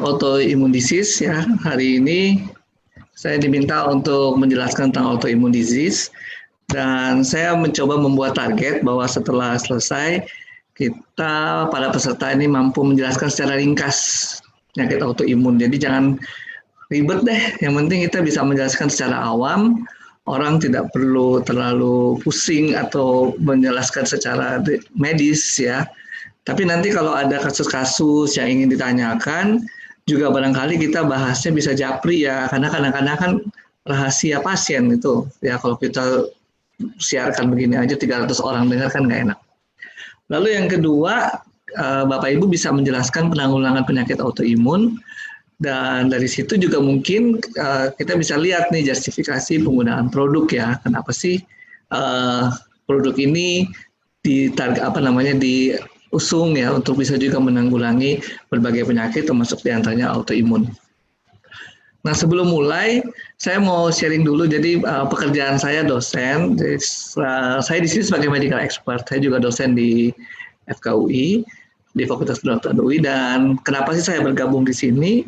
autoimmune disease ya. Hari ini saya diminta untuk menjelaskan tentang autoimmune disease dan saya mencoba membuat target bahwa setelah selesai kita para peserta ini mampu menjelaskan secara ringkas penyakit autoimun. Jadi jangan ribet deh, yang penting kita bisa menjelaskan secara awam, orang tidak perlu terlalu pusing atau menjelaskan secara medis ya. Tapi nanti kalau ada kasus-kasus yang ingin ditanyakan, juga barangkali kita bahasnya bisa japri ya, karena kadang-kadang kan rahasia pasien itu ya, kalau kita siarkan begini aja 300 orang dengar kan nggak enak. Lalu yang kedua, Bapak Ibu bisa menjelaskan penanggulangan penyakit autoimun, dan dari situ juga mungkin kita bisa lihat nih justifikasi penggunaan produk ya. Kenapa sih produk ini diusung ya untuk bisa juga menanggulangi berbagai penyakit termasuk diantaranya autoimun. Nah sebelum mulai, saya mau sharing dulu. Jadi pekerjaan saya dosen. Jadi, saya di sini sebagai medical expert. Saya juga dosen di FKUI, di Fakultas Kedokteran UI. Dan kenapa sih saya bergabung di sini?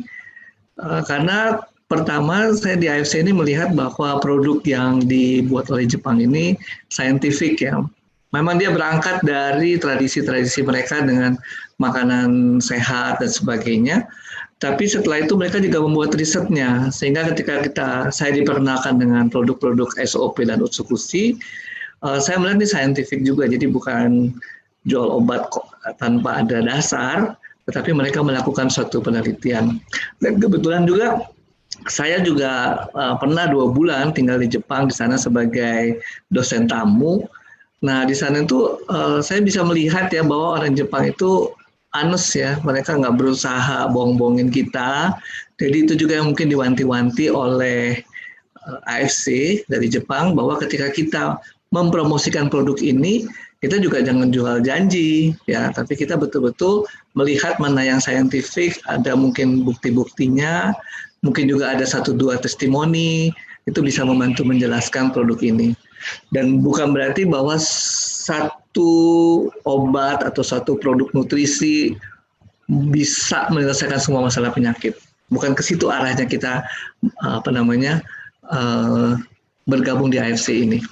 Karena pertama saya di AFC ini melihat bahwa produk yang dibuat oleh Jepang ini scientific ya. Memang dia berangkat dari tradisi-tradisi mereka dengan makanan sehat dan sebagainya. Tapi setelah itu mereka juga membuat risetnya, sehingga ketika saya diperkenalkan dengan produk-produk SOP dan Utsukushi, saya melihat ini scientific juga, jadi bukan jual obat tanpa ada dasar, tetapi mereka melakukan suatu penelitian. Dan kebetulan juga saya juga pernah 2 bulan tinggal di Jepang di sana sebagai dosen tamu. Nah di sana itu saya bisa melihat ya bahwa orang Jepang itu honest ya, mereka nggak berusaha bohong-bohongin kita. Jadi itu juga yang mungkin diwanti-wanti oleh AFC dari Jepang, bahwa ketika kita mempromosikan produk ini, kita juga jangan jual janji ya, tapi kita betul-betul melihat mana yang saintifik, ada mungkin bukti-buktinya, mungkin juga ada 1-2 testimoni, itu bisa membantu menjelaskan produk ini. Dan bukan berarti bahwa satu obat atau satu produk nutrisi bisa menyelesaikan semua masalah penyakit. Bukan ke situ arahnya kita bergabung di AFC ini.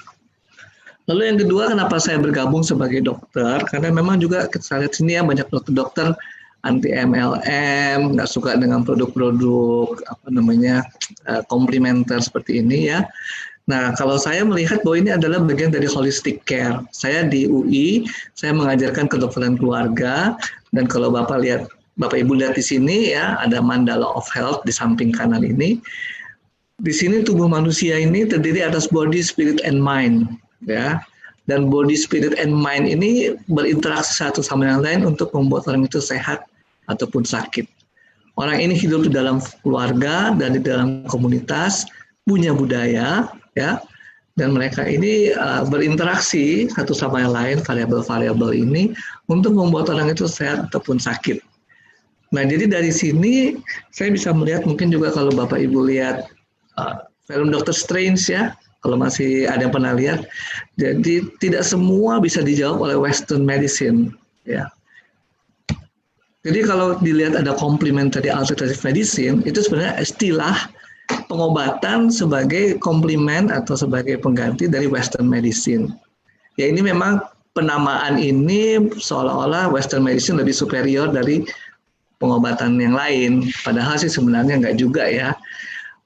Lalu yang kedua, kenapa saya bergabung sebagai dokter? Karena memang juga saya lihat sini ya banyak dokter-dokter anti MLM, nggak suka dengan produk-produk komplementer seperti ini ya. Nah, kalau saya melihat bahwa ini adalah bagian dari holistic care. Saya di UI, saya mengajarkan kedokteran keluarga, dan kalau Bapak Ibu lihat di sini ya, ada Mandala of Health di samping kanan ini. Di sini tubuh manusia ini terdiri atas body, spirit, and mind, ya. Dan body, spirit, and mind ini berinteraksi satu sama yang lain untuk membuat orang itu sehat ataupun sakit. Orang ini hidup di dalam keluarga dan di dalam komunitas, punya budaya, ya, dan mereka ini berinteraksi satu sama yang lain, variabel-variabel ini untuk membuat orang itu sehat ataupun sakit. Nah, jadi dari sini saya bisa melihat, mungkin juga kalau Bapak Ibu lihat film Dr. Strange ya, kalau masih ada yang pernah lihat, jadi tidak semua bisa dijawab oleh Western medicine, ya. Jadi kalau dilihat ada complementary alternative medicine, itu sebenarnya istilah pengobatan sebagai komplement atau sebagai pengganti dari Western medicine. Ya ini memang penamaan ini seolah-olah Western medicine lebih superior dari pengobatan yang lain. Padahal sih sebenarnya nggak juga ya.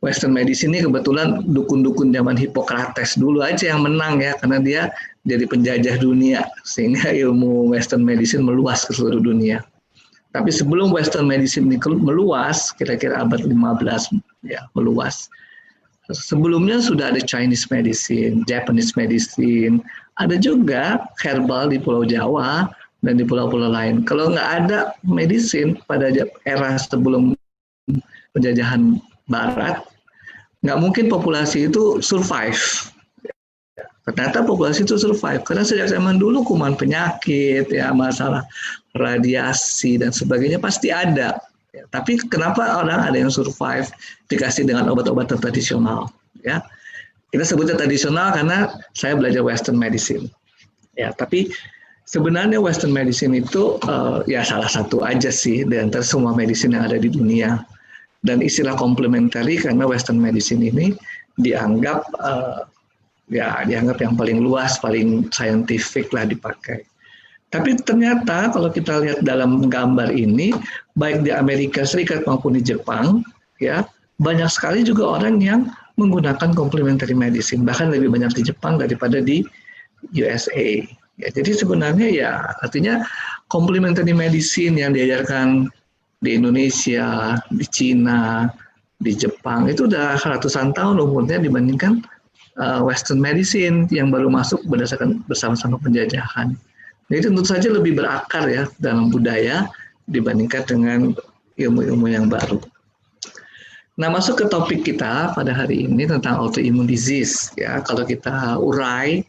Western medicine ini kebetulan dukun-dukun zaman Hippocrates dulu aja yang menang ya, karena dia jadi penjajah dunia, sehingga ilmu Western medicine meluas ke seluruh dunia. Tapi sebelum Western medicine ini meluas, kira-kira abad 15 ya, meluas. Sebelumnya sudah ada Chinese medicine, Japanese medicine, ada juga herbal di Pulau Jawa dan di pulau-pulau lain. Kalau nggak ada medicine pada era sebelum penjajahan Barat, nggak mungkin populasi itu survive. Ternyata populasi itu survive, karena sejak zaman dulu kuman penyakit, ya masalah radiasi dan sebagainya pasti ada. Ya, tapi kenapa orang ada yang survive dikasih dengan obat-obatan tradisional? Ya, kita sebutnya tradisional karena saya belajar Western medicine. Ya, tapi Sebenarnya Western medicine itu ya salah satu aja sih di antara semua medicine yang ada di dunia. Dan istilah complementary karena Western medicine ini dianggap dianggap yang paling luas, paling scientific lah dipakai. Tapi ternyata kalau kita lihat dalam gambar ini, baik di Amerika Serikat maupun di Jepang, ya banyak sekali juga orang yang menggunakan complementary medicine, bahkan lebih banyak di Jepang daripada di USA. Ya, jadi sebenarnya ya artinya complementary medicine yang diajarkan di Indonesia, di Cina, di Jepang itu udah ratusan tahun umurnya dibandingkan Western medicine yang baru masuk berdasarkan bersama-sama penjajahan. Jadi tentu saja lebih berakar ya dalam budaya dibandingkan dengan ilmu-ilmu yang baru. Nah, masuk ke topik kita pada hari ini tentang autoimmune disease ya. Kalau kita urai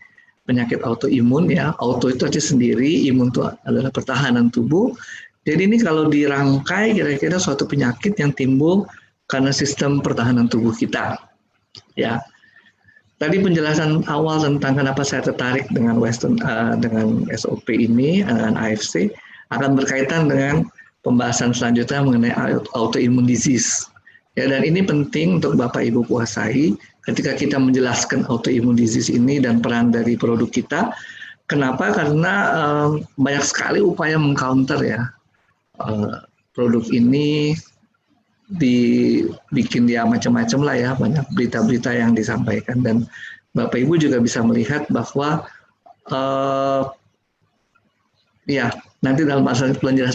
penyakit autoimun ya, auto itu aja sendiri, imun itu adalah pertahanan tubuh. Jadi ini kalau dirangkai kira-kira suatu penyakit yang timbul karena sistem pertahanan tubuh kita. Ya. Tadi penjelasan awal tentang kenapa saya tertarik dengan dengan SOP ini, dengan AFC, akan berkaitan dengan pembahasan selanjutnya mengenai autoimmune disease. Ya, dan ini penting untuk Bapak Ibu kuasai ketika kita menjelaskan autoimmune disease ini dan peran dari produk kita. Kenapa? Karena banyak sekali upaya mengcounter ya produk ini dibikin dia macam-macam lah ya, banyak berita-berita yang disampaikan dan Bapak Ibu juga bisa melihat bahwa ya nanti dalam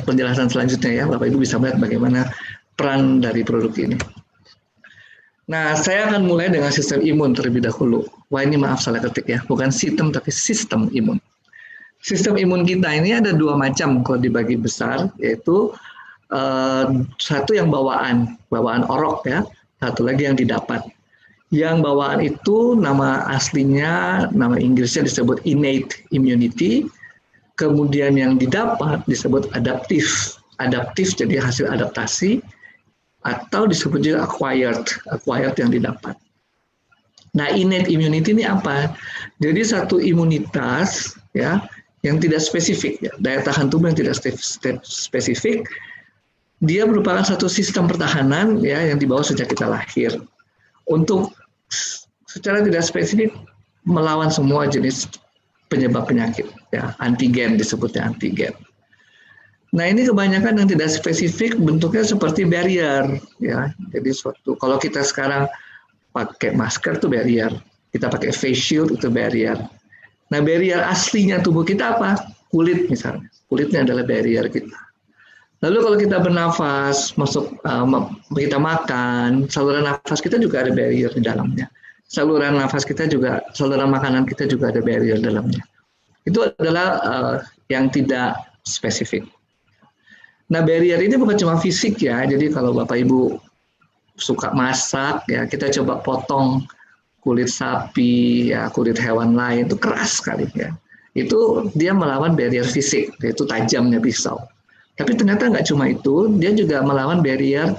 penjelasan selanjutnya ya Bapak Ibu bisa melihat bagaimana peran dari produk ini. Nah, saya akan mulai dengan sistem imun terlebih dahulu. Wah, ini maaf salah ketik ya, bukan sistem tapi sistem imun. Sistem imun kita ini ada dua macam kalau dibagi besar, yaitu satu yang bawaan orok ya, satu lagi yang didapat. Yang bawaan itu nama aslinya, nama Inggrisnya disebut innate immunity, kemudian yang didapat disebut adaptif. Adaptif jadi hasil adaptasi, atau disebut juga acquired yang didapat. Nah, innate immunity ini apa? Jadi satu imunitas ya yang tidak spesifik, ya, daya tahan tubuh yang tidak spesifik. Dia merupakan satu sistem pertahanan ya yang dibawa sejak kita lahir untuk secara tidak spesifik melawan semua jenis penyebab penyakit ya, antigen disebutnya antigen. Nah, ini kebanyakan yang tidak spesifik bentuknya seperti barrier ya. Jadi kalau kita sekarang pakai masker itu barrier, kita pakai face shield itu barrier. Nah, barrier aslinya tubuh kita apa? Kulit misalnya. Kulitnya adalah barrier kita. Lalu kalau kita bernafas, kita makan, saluran nafas kita juga ada barrier di dalamnya. Saluran nafas kita juga, saluran makanan kita juga ada barrier dalamnya. Itu adalah yang tidak spesifik. Nah, barrier ini bukan cuma fisik ya. Jadi kalau Bapak Ibu suka masak ya, kita coba potong kulit sapi ya, kulit hewan lain itu keras sekali ya. Itu dia melawan barrier fisik, yaitu tajamnya pisau. Tapi ternyata nggak cuma itu, dia juga melawan barrier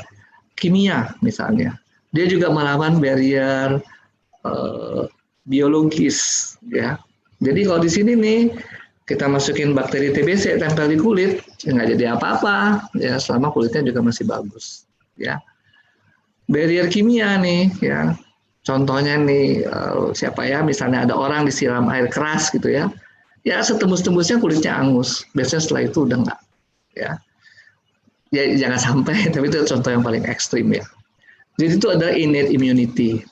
kimia misalnya. Dia juga melawan barrier biologis ya. Jadi kalau di sini nih kita masukin bakteri TBC tempel di kulit, ya nggak jadi apa-apa ya selama kulitnya juga masih bagus ya. Barrier kimia nih ya. Contohnya nih siapa ya, misalnya ada orang disiram air keras gitu ya. Ya setembus-tembusnya kulitnya angus. Biasanya setelah itu udah nggak. Ya jangan sampai, tapi itu contoh yang paling ekstrim ya. Jadi itu adalah innate immunity.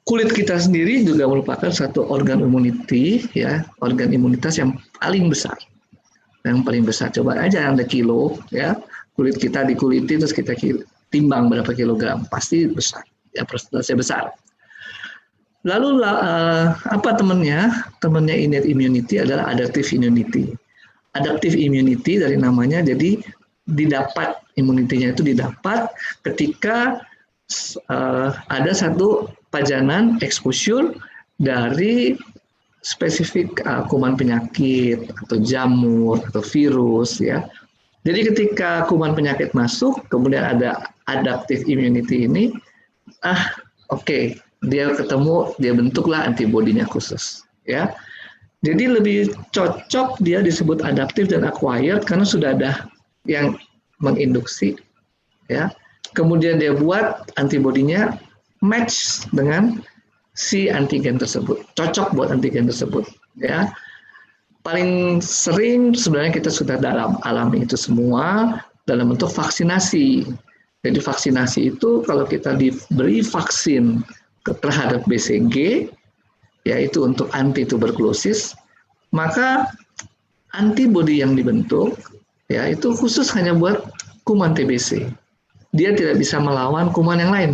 Kulit kita sendiri juga merupakan satu organ immunity ya, organ imunitas yang paling besar. Yang paling besar, coba aja Anda kilo ya, kulit kita dikuliti terus kita timbang berapa kilogram, pasti besar ya, persentasenya besar. Lalu apa temannya? Temannya innate immunity adalah adaptive immunity. Adaptive immunity dari namanya, jadi didapat, imunitinya itu didapat ketika ada satu pajanan exposure dari spesifik kuman penyakit atau jamur atau virus ya. Jadi ketika kuman penyakit masuk, kemudian ada adaptive immunity ini, oke, dia ketemu, dia bentuklah antibodinya khusus ya. Jadi lebih cocok dia disebut adaptif dan acquired karena sudah ada yang menginduksi, ya. Kemudian dia buat antibodinya match dengan si antigen tersebut, cocok buat antigen tersebut, ya. Paling sering sebenarnya kita sudah alami itu semua dalam bentuk vaksinasi. Jadi vaksinasi itu kalau kita diberi vaksin terhadap BCG, yaitu untuk anti tuberkulosis, maka antibodi yang dibentuk ya itu khusus hanya buat kuman TBC. Dia tidak bisa melawan kuman yang lain.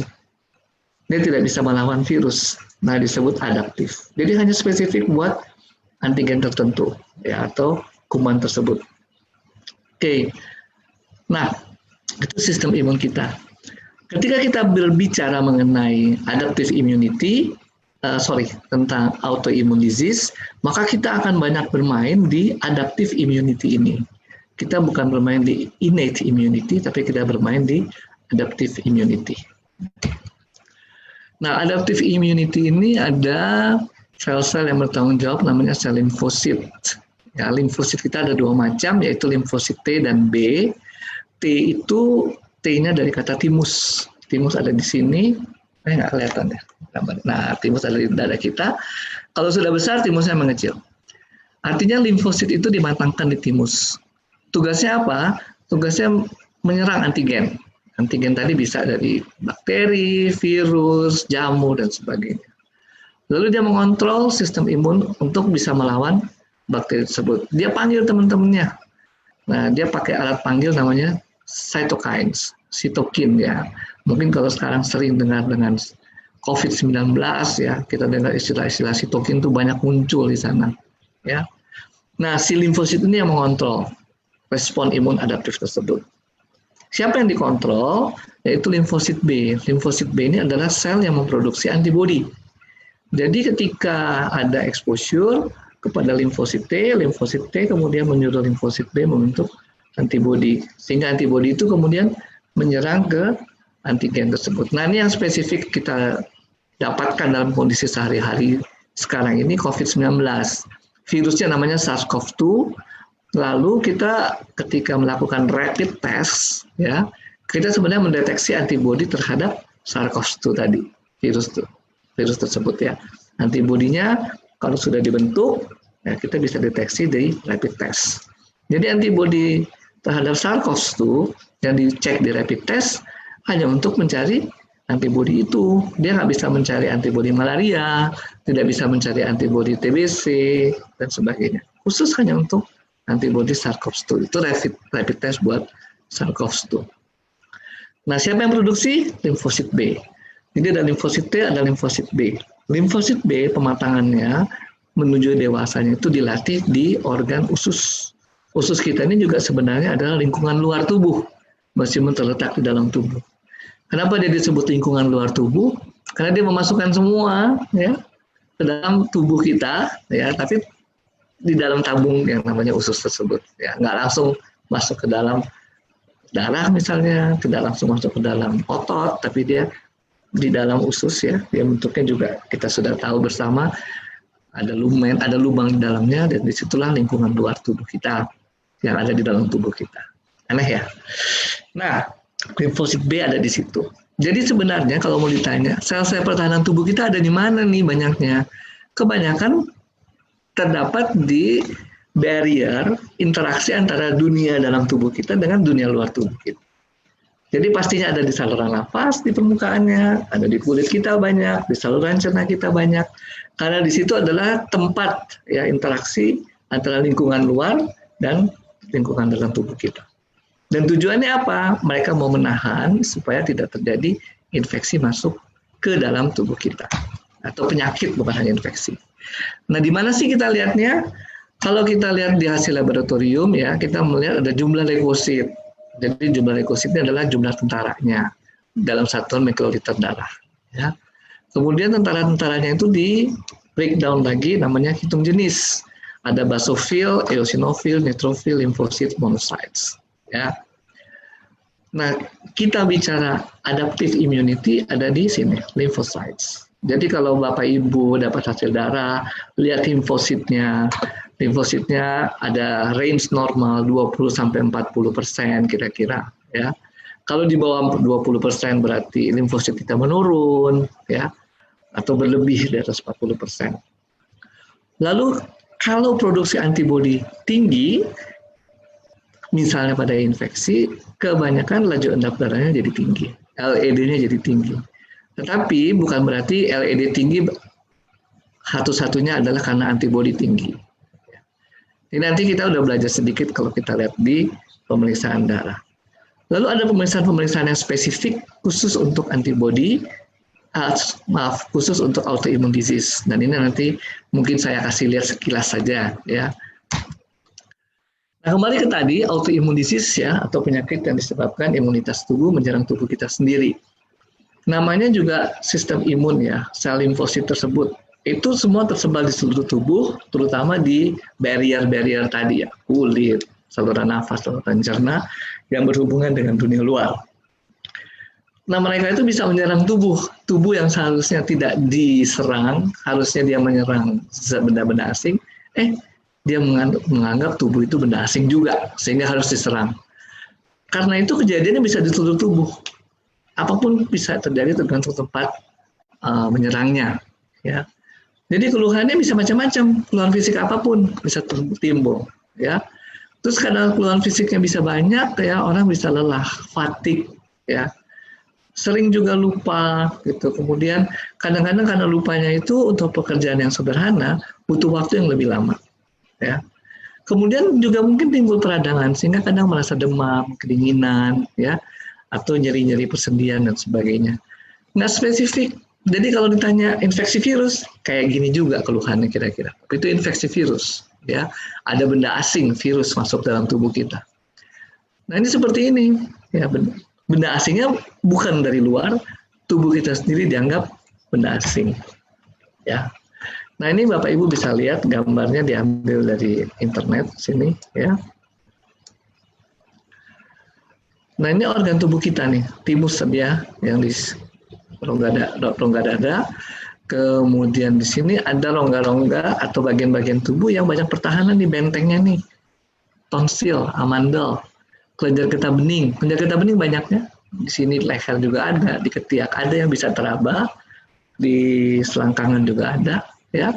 Dia tidak bisa melawan virus. Nah, disebut adaptif. Jadi hanya spesifik buat antigen tertentu ya atau kuman tersebut. Oke. Nah, itu sistem imun kita. Ketika kita berbicara mengenai adaptive immunity, tentang autoimmune disease, maka kita akan banyak bermain di adaptive immunity ini. Kita bukan bermain di innate immunity, tapi kita bermain di adaptive immunity. Nah, adaptive immunity ini ada sel-sel yang bertanggung jawab namanya sel limfosit. Ya, limfosit kita ada dua macam, yaitu limfosit T dan B. T itu T-nya dari kata timus. Timus ada di sini, nggak kelihatan ya. Nah, timus ada di dada kita. Kalau sudah besar, timusnya mengecil. Artinya limfosit itu dimatangkan di timus. Tugasnya apa? Tugasnya menyerang antigen. Antigen tadi bisa dari bakteri, virus, jamur, dan sebagainya. Lalu dia mengontrol sistem imun untuk bisa melawan bakteri tersebut. Dia panggil teman-temannya. Nah, dia pakai alat panggil namanya cytokines, sitokin ya. Mungkin kalau sekarang sering dengar dengan COVID-19 ya, kita dengar istilah-istilah sitokin itu banyak muncul di sana. Ya. Nah, si limfosit ini yang mengontrol respon imun adaptif tersebut. Siapa yang dikontrol? Yaitu limfosit B. Limfosit B ini adalah sel yang memproduksi antibodi. Jadi ketika ada exposure kepada limfosit T kemudian menyuruh limfosit B membentuk antibodi. Sehingga antibodi itu kemudian menyerang ke antigen tersebut. Nah, ini yang spesifik kita dapatkan dalam kondisi sehari-hari sekarang ini COVID-19. Virusnya namanya SARS-CoV-2. Lalu kita ketika melakukan rapid test, ya, kita sebenarnya mendeteksi antibodi terhadap SARS-CoV-2 tadi, virus tersebut ya. Antibodinya kalau sudah dibentuk, ya, kita bisa deteksi dari rapid test. Jadi antibodi terhadap SARS-CoV-2 yang dicek di rapid test hanya untuk mencari antibodi itu. Dia nggak bisa mencari antibodi malaria, tidak bisa mencari antibodi TBC, dan sebagainya. Khusus hanya untuk antibodi SARS-CoV-2. Itu rapid test buat SARS-CoV-2. Nah, siapa yang produksi? Limfosit B. Jadi ada limfosit T, ada limfosit B. Limfosit B pematangannya menuju dewasanya itu dilatih di organ usus. Usus kita ini juga sebenarnya adalah lingkungan luar tubuh, meskipun terletak di dalam tubuh. Kenapa dia disebut lingkungan luar tubuh? Karena dia memasukkan semua ya ke dalam tubuh kita, ya, tapi di dalam tabung yang namanya usus tersebut. Ya, nggak langsung masuk ke dalam darah misalnya, tidak langsung masuk ke dalam otot, tapi dia di dalam usus ya, dia bentuknya juga kita sudah tahu bersama ada lumen, ada lubang di dalamnya, dan disitulah lingkungan luar tubuh kita yang ada di dalam tubuh kita. Aneh ya. Nah, limfosit B ada di situ. Jadi sebenarnya kalau mau ditanya, sel-sel pertahanan tubuh kita ada di mana nih banyaknya? Kebanyakan terdapat di barrier interaksi antara dunia dalam tubuh kita dengan dunia luar tubuh kita. Jadi pastinya ada di saluran nafas, di permukaannya, ada di kulit kita banyak, di saluran cerna kita banyak. Karena di situ adalah tempat ya interaksi antara lingkungan luar dan lingkungan dalam tubuh kita. Dan tujuannya apa? Mereka mau menahan supaya tidak terjadi infeksi masuk ke dalam tubuh kita. Atau penyakit, bukan hanya infeksi. Nah, di mana sih kita lihatnya? Kalau kita lihat di hasil laboratorium ya, kita melihat ada jumlah leukosit. Jadi jumlah leukositnya adalah jumlah tentaranya dalam satuan mikroliter darah. Ya. Kemudian tentara-tentaranya itu di breakdown lagi, namanya hitung jenis. Ada basophil, eosinofil, neutrophil, limfosit, monocytes. Ya. Nah, kita bicara adaptive immunity ada di sini, lymphocytes. Jadi kalau Bapak Ibu dapat hasil darah, lihat limfositnya. Limfositnya ada range normal 20-40% kira-kira, ya. Kalau di bawah 20% berarti limfosit kita menurun, ya, atau berlebih di atas 40%. Lalu kalau produksi antibodi tinggi, misalnya pada infeksi, kebanyakan laju endap darahnya jadi tinggi, LED-nya jadi tinggi. Tetapi bukan berarti LED tinggi satu-satunya adalah karena antibodi tinggi. Ini nanti kita udah belajar sedikit kalau kita lihat di pemeriksaan darah. Lalu ada pemeriksaan-pemeriksaan yang spesifik khusus untuk antibodi, khusus untuk autoimmune disease. Dan ini nanti mungkin saya kasih lihat sekilas saja, ya. Nah, kembali ke tadi, autoimmune disease, ya, atau penyakit yang disebabkan imunitas tubuh menyerang tubuh kita sendiri. Namanya juga sistem imun, ya, sel limfosit tersebut. Itu semua tersebar di seluruh tubuh, terutama di barrier-barrier tadi, ya, kulit, saluran nafas, saluran cerna, yang berhubungan dengan dunia luar. Nah, mereka itu bisa menyerang tubuh yang seharusnya tidak diserang, harusnya dia menyerang benda-benda asing, dia menganggap tubuh itu benda asing juga, sehingga harus diserang. Karena itu kejadiannya bisa di seluruh tubuh. Apapun bisa terjadi tergantung tempat menyerangnya, ya. Jadi keluhannya bisa macam-macam, keluhan fisik apapun bisa timbul, ya. Terus karena keluhan fisiknya bisa banyak, ya, orang bisa lelah, fatigue, ya. Sering juga lupa, gitu. Kemudian kadang-kadang karena lupanya itu untuk pekerjaan yang sederhana butuh waktu yang lebih lama, ya. Kemudian juga mungkin timbul peradangan sehingga kadang merasa demam, kedinginan, ya, atau nyeri-nyeri persendian dan sebagainya. Nggak spesifik. Jadi kalau ditanya infeksi virus, kayak gini juga keluhannya kira-kira. Itu infeksi virus, ya. Ada benda asing, virus masuk dalam tubuh kita. Nah, ini seperti ini, ya. Benda asingnya bukan dari luar, tubuh kita sendiri dianggap benda asing, ya. Nah, ini Bapak Ibu bisa lihat gambarnya diambil dari internet sini, ya. Nah, ini organ tubuh kita nih, thymus ya, yang di rongga dada. Kemudian di sini ada rongga-rongga atau bagian-bagian tubuh yang banyak pertahanan di bentengnya nih. Tonsil, amandel, kelenjar getah bening. Kelenjar getah bening banyaknya. Di sini leher juga ada, di ketiak ada yang bisa teraba, di selangkangan juga ada, ya.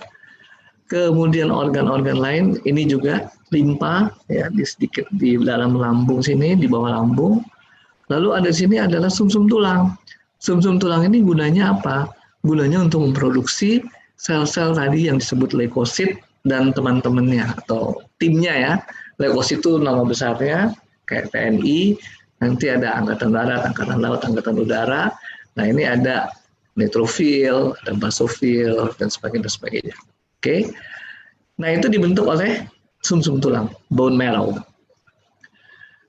Kemudian organ-organ lain ini juga limpa, ya, di sedikit di dalam lambung sini, di bawah lambung. Lalu ada di sini adalah sumsum tulang. Sumsum tulang ini gunanya apa? Gunanya untuk memproduksi sel-sel tadi yang disebut leukosit dan teman-temannya atau timnya, ya. Leukosit itu nama besarnya kayak TNI, nanti ada angkatan darat, angkatan laut, angkatan udara. Nah, ini ada neutrofil, ada basofil dan sebagainya. Oke. Nah, itu dibentuk oleh sumsum tulang, bone marrow.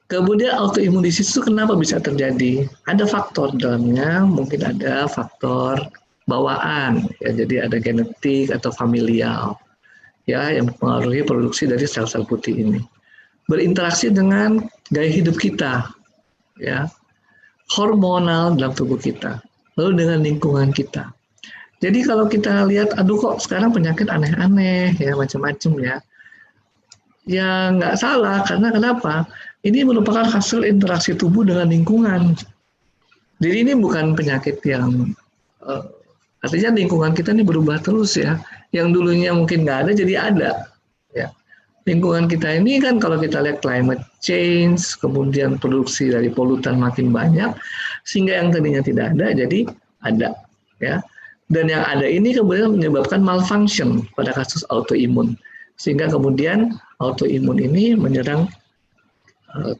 Kemudian autoimmune disease itu kenapa bisa terjadi? Ada faktor dalamnya, mungkin ada faktor bawaan, ya, jadi ada genetik atau familial, ya, yang mempengaruhi produksi dari sel-sel putih ini. Berinteraksi dengan gaya hidup kita, ya, hormonal dalam tubuh kita, lalu dengan lingkungan kita. Jadi kalau kita lihat, aduh kok sekarang penyakit aneh-aneh, ya, macam-macam, ya. Ya nggak salah, karena kenapa? Ini merupakan hasil interaksi tubuh dengan lingkungan. Jadi ini bukan penyakit yang, artinya lingkungan kita ini berubah terus, ya. Yang dulunya mungkin nggak ada, jadi ada. Ya. Lingkungan kita ini kan kalau kita lihat climate change, kemudian produksi dari polutan makin banyak, sehingga yang tadinya tidak ada, jadi ada. Ya. Dan yang ada ini kemudian menyebabkan malfunction pada kasus autoimun. Sehingga kemudian autoimun ini menyerang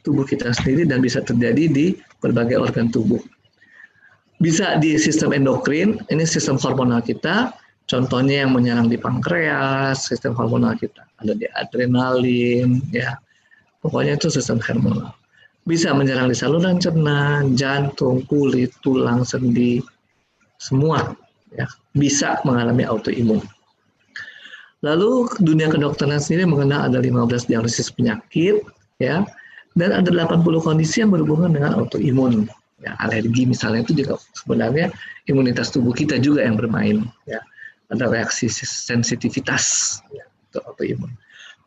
tubuh kita sendiri dan bisa terjadi di berbagai organ tubuh. Bisa di sistem endokrin, ini sistem hormonal kita, contohnya yang menyerang di pankreas, sistem hormonal kita. Ada di adrenalin, ya. Pokoknya itu sistem hormonal. Bisa menyerang di saluran cerna, jantung, kulit, tulang, sendi, semua, ya, bisa mengalami autoimun. Lalu dunia kedokteran sendiri mengenal ada 15 diagnosis penyakit, ya. Dan ada 80 kondisi yang berhubungan dengan autoimun. Ya, alergi misalnya itu juga sebenarnya imunitas tubuh kita juga yang bermain. Ya. Ada reaksi sensitivitas ya, untuk autoimun.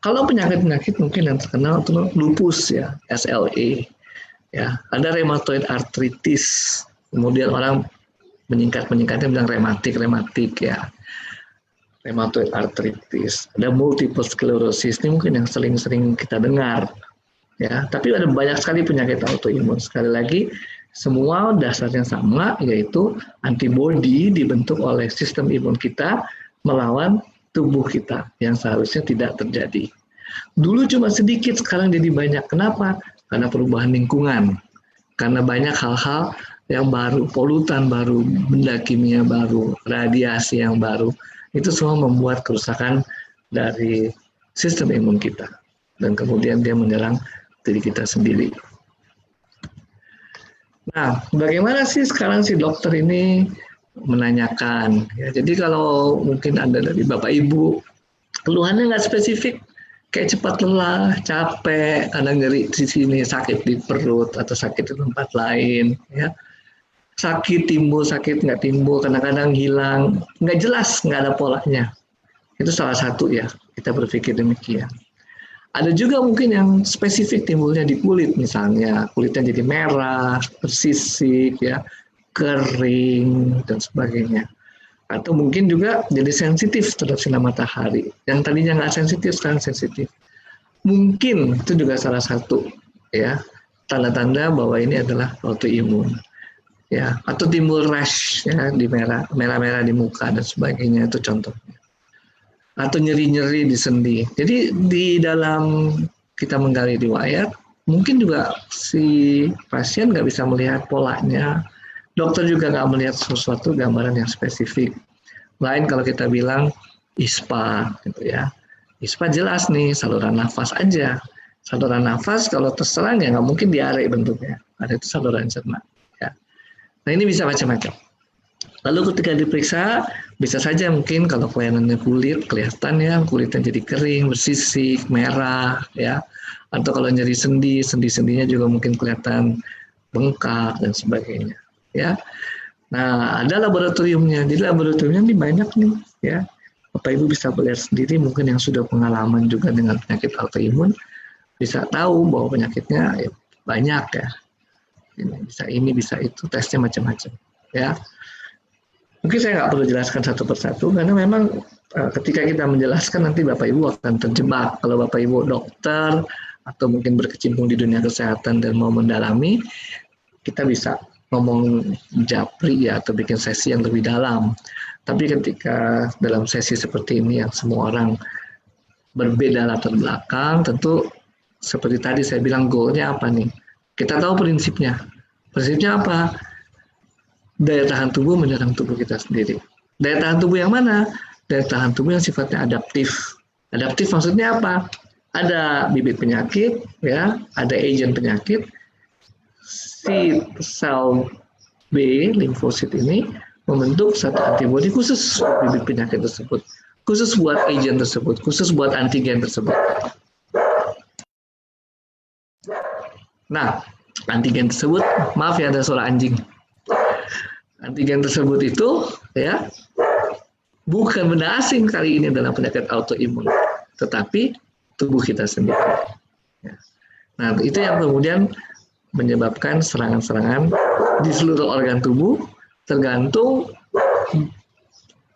Kalau penyakit-penyakit mungkin yang terkenal itu lupus ya, SLE. Ya, ada rheumatoid arthritis. Kemudian orang menyingkatnya bilang rematik ya. Rheumatoid arthritis. Ada multiple sclerosis. Ini mungkin yang sering-sering kita dengar. Ya, tapi ada banyak sekali penyakit autoimun. Sekali lagi, semua dasarnya sama, yaitu antibodi dibentuk oleh sistem imun kita melawan tubuh kita yang seharusnya tidak terjadi. Dulu cuma sedikit, sekarang jadi banyak. Kenapa? Karena perubahan lingkungan. Karena banyak hal-hal yang baru, polutan baru, benda kimia baru, radiasi yang baru. Itu semua membuat kerusakan dari sistem imun kita. Dan kemudian dia menyerang diri kita sendiri. Nah, bagaimana sih sekarang si dokter ini menanyakan? Ya, jadi kalau mungkin ada dari Bapak Ibu, keluhannya nggak spesifik, kayak cepat lelah, capek, kadang nyeri di sini, sakit di perut atau sakit di tempat lain, ya. Sakit timbul, sakit nggak timbul, kadang-kadang hilang, nggak jelas, nggak ada polanya. Itu salah satu ya, kita berpikir demikian. Ada juga mungkin yang spesifik timbulnya di kulit, misalnya kulitnya jadi merah, bersisik, ya, kering, dan sebagainya. Atau mungkin juga jadi sensitif terhadap sinar matahari. Yang tadinya nggak sensitif, sekarang sensitif. Mungkin itu juga salah satu ya tanda-tanda bahwa ini adalah autoimun. Ya, atau timbul rash ya di merah-merah di muka dan sebagainya, itu contohnya. Atau nyeri-nyeri di sendi. Jadi di dalam kita menggali riwayat, mungkin juga si pasien nggak bisa melihat polanya, dokter juga nggak melihat sesuatu gambaran yang spesifik. Lain kalau kita bilang ISPA, gitu ya. ISPA jelas nih, saluran nafas aja. Saluran nafas kalau terserang ya nggak mungkin diare bentuknya. Ada itu saluran cerna. Ya. Nah ini bisa macam-macam. Lalu ketika diperiksa, bisa saja mungkin kalau kelainannya kulit, kelihatan ya kulitnya jadi kering, bersisik, merah, ya. Atau kalau nyeri sendi, sendi-sendinya juga mungkin kelihatan bengkak dan sebagainya, ya. Nah, ada laboratoriumnya. Jadi laboratoriumnya ini banyak nih, ya. Bapak Ibu bisa melihat sendiri, mungkin yang sudah pengalaman juga dengan penyakit autoimun, bisa tahu bahwa penyakitnya ya, banyak ya. Ini bisa itu, tesnya macam-macam, ya. Mungkin saya nggak perlu jelaskan satu persatu, karena memang ketika kita menjelaskan nanti Bapak Ibu akan terjebak. Kalau Bapak Ibu dokter atau mungkin berkecimpung di dunia kesehatan dan mau mendalami, kita bisa ngomong japri ya atau bikin sesi yang lebih dalam. Tapi ketika dalam sesi seperti ini yang semua orang berbeda latar belakang, tentu seperti tadi saya bilang goalnya apa nih? Kita tahu prinsipnya. Prinsipnya apa? Daya tahan tubuh menyerang tubuh kita sendiri. Daya tahan tubuh yang mana? Daya tahan tubuh yang sifatnya adaptif. Adaptif maksudnya apa? Ada bibit penyakit, ya, ada agent penyakit. Si sel B, limfosit ini membentuk satu antibodi khusus buat bibit penyakit tersebut, khusus buat agent tersebut, khusus buat antigen tersebut. Nah, antigen tersebut, maaf ya ada suara anjing. Antigen tersebut itu ya bukan benda asing kali ini dalam penyakit autoimun, tetapi tubuh kita sendiri. Ya. Nah, itu yang kemudian menyebabkan serangan-serangan di seluruh organ tubuh, tergantung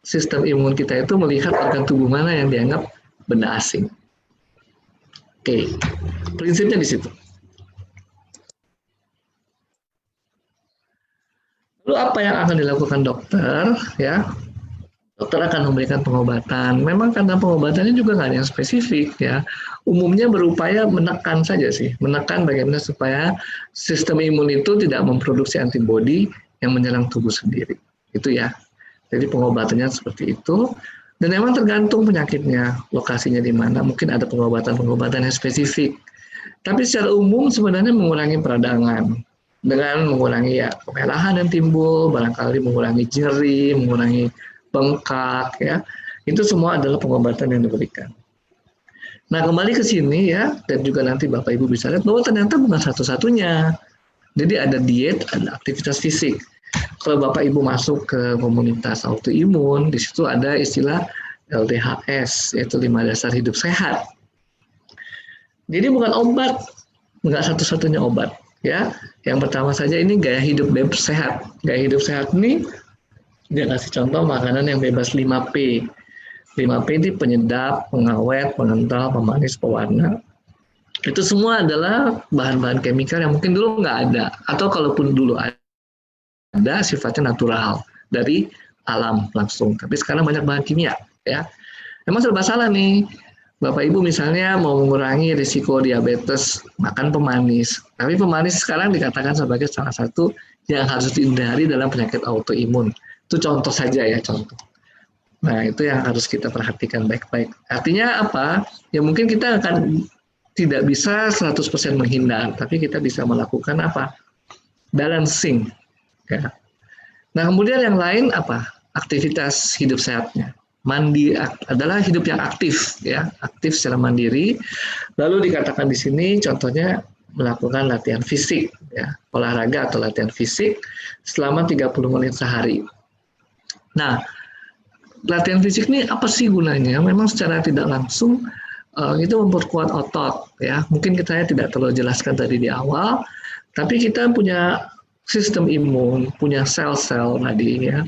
sistem imun kita itu melihat organ tubuh mana yang dianggap benda asing. Oke, prinsipnya di situ. Lalu apa yang akan dilakukan dokter? Ya, dokter akan memberikan pengobatan. Memang karena pengobatannya juga nggak ada yang spesifik ya. Umumnya berupaya menekan saja sih, menekan bagaimana supaya sistem imun itu tidak memproduksi antibodi yang menyerang tubuh sendiri. Itu ya. Jadi pengobatannya seperti itu. Dan memang tergantung penyakitnya, lokasinya di mana. Mungkin ada pengobatan-pengobatan yang spesifik. Tapi secara umum sebenarnya mengurangi peradangan. Dengan mengurangi ya kemerahan yang timbul, barangkali mengurangi nyeri, mengurangi bengkak, ya. Itu semua adalah pengobatan yang diberikan. Nah, kembali ke sini ya, dan juga nanti Bapak Ibu bisa lihat bahwa ternyata bukan satu-satunya. Jadi ada diet, ada aktivitas fisik. Kalau Bapak Ibu masuk ke komunitas autoimun, di situ ada istilah LDHS, yaitu 5 dasar hidup sehat. Jadi bukan obat, nggak satu-satunya obat. Ya, yang pertama saja ini gaya hidup bebas sehat. Gaya hidup sehat ini dia kasih contoh makanan yang bebas 5P. 5P ini penyedap, pengawet, pengental, pemanis, pewarna. Itu semua adalah bahan-bahan kemikal yang mungkin dulu nggak ada, atau kalaupun dulu ada sifatnya natural dari alam langsung. Tapi sekarang banyak bahan kimia, ya. Memang serba salah nih. Bapak Ibu misalnya mau mengurangi risiko diabetes, makan pemanis. Tapi pemanis sekarang dikatakan sebagai salah satu yang harus dihindari dalam penyakit autoimun. Itu contoh saja ya, contoh. Nah, itu yang harus kita perhatikan baik-baik. Artinya apa? Ya mungkin kita akan tidak bisa 100% menghindar, tapi kita bisa melakukan apa? Balancing. Ya. Nah, kemudian yang lain apa? Aktivitas hidup sehatnya. Mandi adalah hidup yang aktif, ya, aktif secara mandiri. Lalu dikatakan di sini contohnya melakukan latihan fisik, ya, olahraga atau latihan fisik selama 30 menit sehari. Nah, latihan fisik ini apa sih gunanya? Memang secara tidak langsung itu memperkuat otot, ya. Mungkin kita tidak terlalu jelaskan tadi di awal, tapi kita punya sistem imun, punya sel-sel tadi, ya,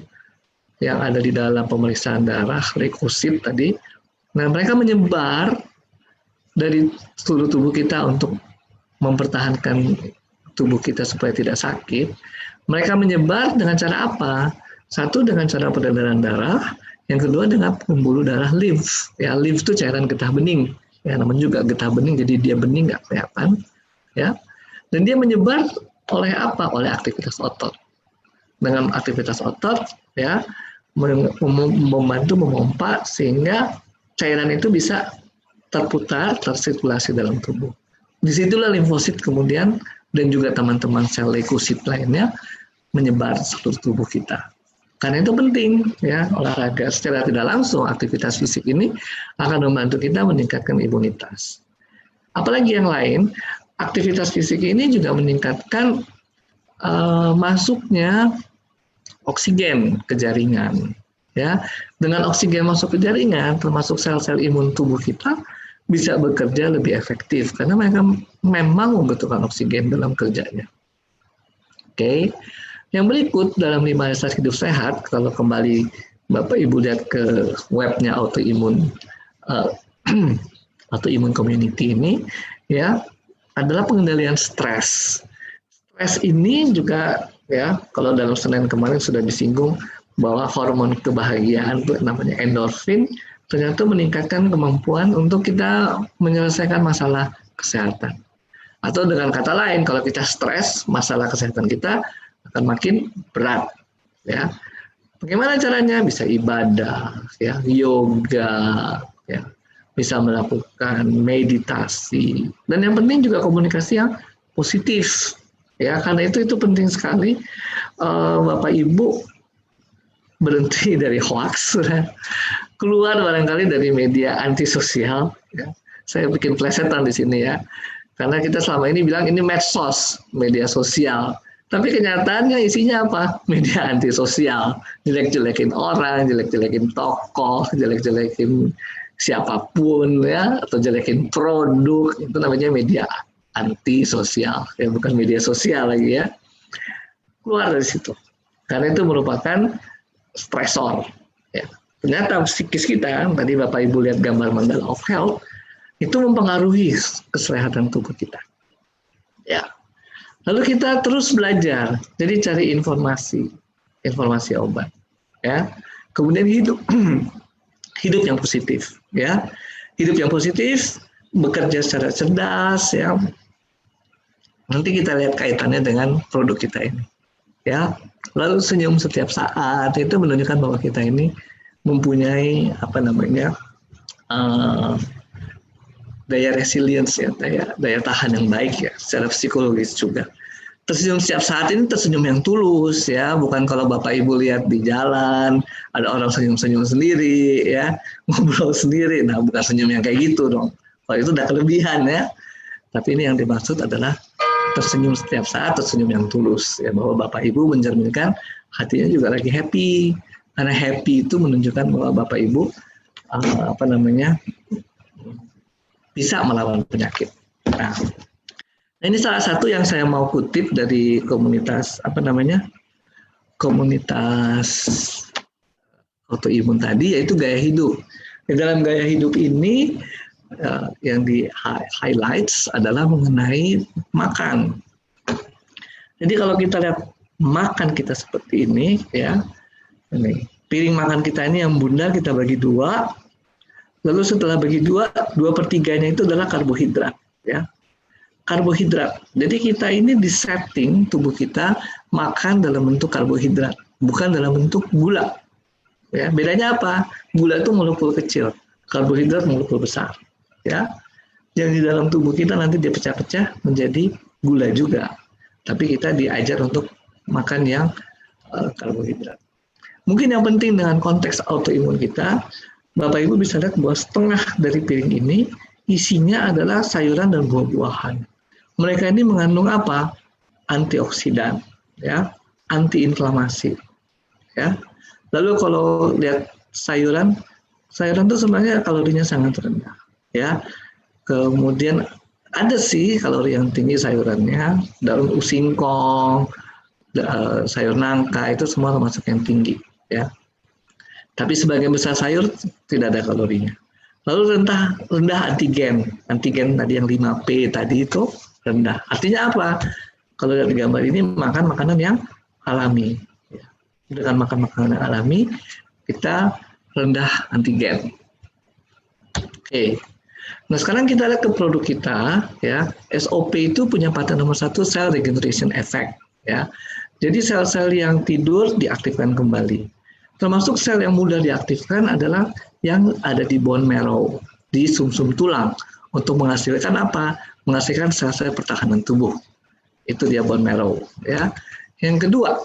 yang ada di dalam pemeriksaan darah, leukosit tadi. Nah, mereka menyebar dari seluruh tubuh kita untuk mempertahankan tubuh kita supaya tidak sakit. Mereka menyebar dengan cara apa? Satu, dengan cara peredaran darah. Yang kedua, dengan pembuluh darah limf. Ya, limf itu cairan getah bening. Ya, namanya juga getah bening, jadi dia bening nggak kelihatan. Ya, dan dia menyebar oleh apa? Oleh aktivitas otot. Dengan aktivitas otot, ya, membantu memompa sehingga cairan itu bisa terputar, tersirkulasi dalam tubuh. Disitulah limfosit kemudian dan juga teman-teman sel leukosit lainnya menyebar seluruh tubuh kita. Karena itu penting, ya, olahraga secara tidak langsung, aktivitas fisik ini akan membantu kita meningkatkan imunitas. Apalagi yang lain, aktivitas fisik ini juga meningkatkan masuknya oksigen ke jaringan, ya. Dengan oksigen masuk ke jaringan, termasuk sel-sel imun tubuh kita bisa bekerja lebih efektif karena mereka memang membutuhkan oksigen dalam kerjanya. Oke. Yang berikut dalam 5 dasar hidup sehat, kalau kembali Bapak Ibu lihat ke webnya autoimun autoimun community ini, ya, adalah pengendalian stres. Stres ini juga, ya, kalau dalam Senin kemarin sudah disinggung bahwa hormon kebahagiaan itu namanya endorfin ternyata meningkatkan kemampuan untuk kita menyelesaikan masalah kesehatan. Atau dengan kata lain, kalau kita stres, masalah kesehatan kita akan makin berat, ya. Bagaimana caranya? Bisa ibadah, ya, yoga, ya, bisa melakukan meditasi, dan yang penting juga komunikasi yang positif, ya. Karena itu penting sekali Bapak Ibu berhenti dari hoax, keluar barangkali dari media antisosial. Ya. Saya bikin plesetan di sini, ya, karena kita selama ini bilang ini medsos, media sosial. Tapi kenyataannya isinya apa? Media antisosial, jelek-jelekin orang, jelek-jelekin tokoh, jelek-jelekin siapapun, ya, atau jelekin produk. Itu namanya media antisosial, ya, bukan media sosial lagi, ya. Keluar dari situ, karena itu merupakan stresor. Ya. Ternyata psikis kita, tadi Bapak Ibu lihat gambar Mandala of Health, itu mempengaruhi kesehatan tubuh kita. Ya. Lalu kita terus belajar, jadi cari informasi obat, ya. Kemudian hidup yang positif, ya. Hidup yang positif, bekerja secara cerdas, ya. Nanti kita lihat kaitannya dengan produk kita ini, ya. Lalu senyum setiap saat, itu menunjukkan bahwa kita ini mempunyai daya resilience, ya, daya tahan yang baik, ya, secara psikologis juga. Tersenyum setiap saat ini tersenyum yang tulus, ya, bukan kalau Bapak Ibu lihat di jalan ada orang senyum-senyum sendiri, ya, ngobrol sendiri. Nah, bukan senyum yang kayak gitu dong. Kalau itu udah kelebihan, ya. Tapi ini yang dimaksud adalah tersenyum setiap saat, tersenyum yang tulus. Ya, bahwa Bapak Ibu mencerminkan hatinya juga lagi happy. Karena happy itu menunjukkan bahwa Bapak Ibu bisa melawan penyakit. Nah, ini salah satu yang saya mau kutip dari komunitas komunitas autoimun tadi, yaitu gaya hidup. Di dalam gaya hidup ini yang di highlights adalah mengenai makan. Jadi kalau kita lihat makan kita seperti ini, ya, ini piring makan kita ini yang bundar kita bagi dua. Lalu setelah bagi dua, 2/3-nya itu adalah karbohidrat, ya. Karbohidrat. Jadi kita ini disetting tubuh kita makan dalam bentuk karbohidrat, bukan dalam bentuk gula. Ya, bedanya apa? Gula itu molekul kecil, karbohidrat molekul besar. Ya, yang di dalam tubuh kita nanti dia pecah-pecah menjadi gula juga. Tapi kita diajar untuk makan yang karbohidrat. Mungkin yang penting dengan konteks autoimun kita, Bapak Ibu bisa lihat bahwa setengah dari piring ini isinya adalah sayuran dan buah-buahan. Mereka ini mengandung apa? Antioksidan, ya, antiinflamasi, ya. Lalu kalau lihat sayuran itu sebenarnya kalorinya sangat rendah, ya. Kemudian ada sih kalori yang tinggi sayurannya, daun singkong, sayur nangka itu semua termasuk yang tinggi, ya. Tapi sebagian besar sayur tidak ada kalorinya. Lalu rendah antigen tadi yang 5P tadi itu rendah. Artinya apa? Kalau lihat di gambar ini makan makanan yang alami. Dengan makan makanan alami kita rendah antigen. Oke. Nah sekarang kita lihat ke produk kita, ya. SOP itu punya paten nomor 1, cell regeneration effect, ya. Jadi sel-sel yang tidur diaktifkan kembali. Termasuk sel yang mudah diaktifkan adalah yang ada di bone marrow, di sumsum tulang, untuk menghasilkan apa? Menghasilkan sel-sel pertahanan tubuh. Itu dia bone marrow, ya. Yang kedua,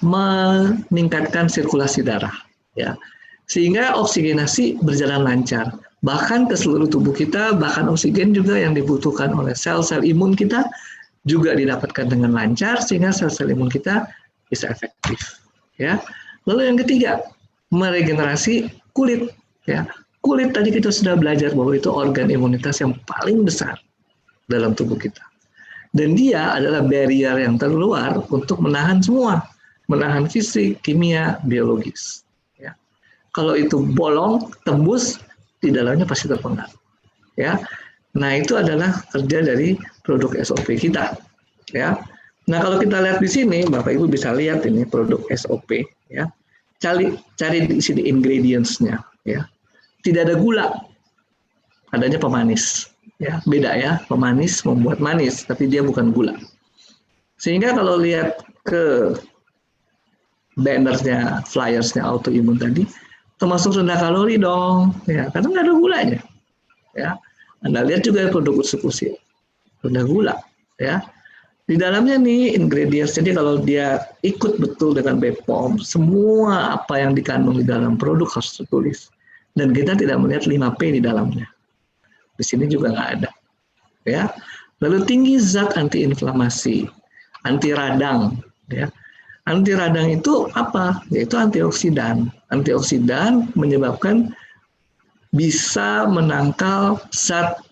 meningkatkan sirkulasi darah, ya, sehingga oksigenasi berjalan lancar. Bahkan ke seluruh tubuh kita, bahkan oksigen juga yang dibutuhkan oleh sel-sel imun kita juga didapatkan dengan lancar, sehingga sel-sel imun kita bisa efektif. Ya, lalu yang ketiga, meregenerasi kulit. Ya, kulit tadi kita sudah belajar bahwa itu organ imunitas yang paling besar dalam tubuh kita. Dan dia adalah barrier yang terluar untuk menahan semua, menahan fisik, kimia, biologis. Ya, kalau itu bolong, tembus, di dalamnya pasti terpengaruh. Ya, nah itu adalah kerja dari produk SOP kita. Ya. Nah, kalau kita lihat di sini, Bapak Ibu bisa lihat ini produk SOP, ya. Cari di sini ingredients-nya, ya. Tidak ada gula, adanya pemanis, ya. Beda ya, pemanis membuat manis, tapi dia bukan gula. Sehingga kalau lihat ke bannernya, flyers-nya autoimun tadi, termasuk rendah kalori dong, ya, karena nggak ada gulanya, ya. Anda lihat juga produk usus-usus, rendah gula, ya. Di dalamnya nih ingredients, jadi kalau dia ikut betul dengan BPOM, semua apa yang dikandung di dalam produk harus tertulis. Dan kita tidak melihat 5P di dalamnya. Di sini juga nggak ada. Ya. Lalu tinggi zat antiinflamasi, anti radang. Ya. Anti radang itu apa? Yaitu antioksidan. Antioksidan menyebabkan bisa menangkal zat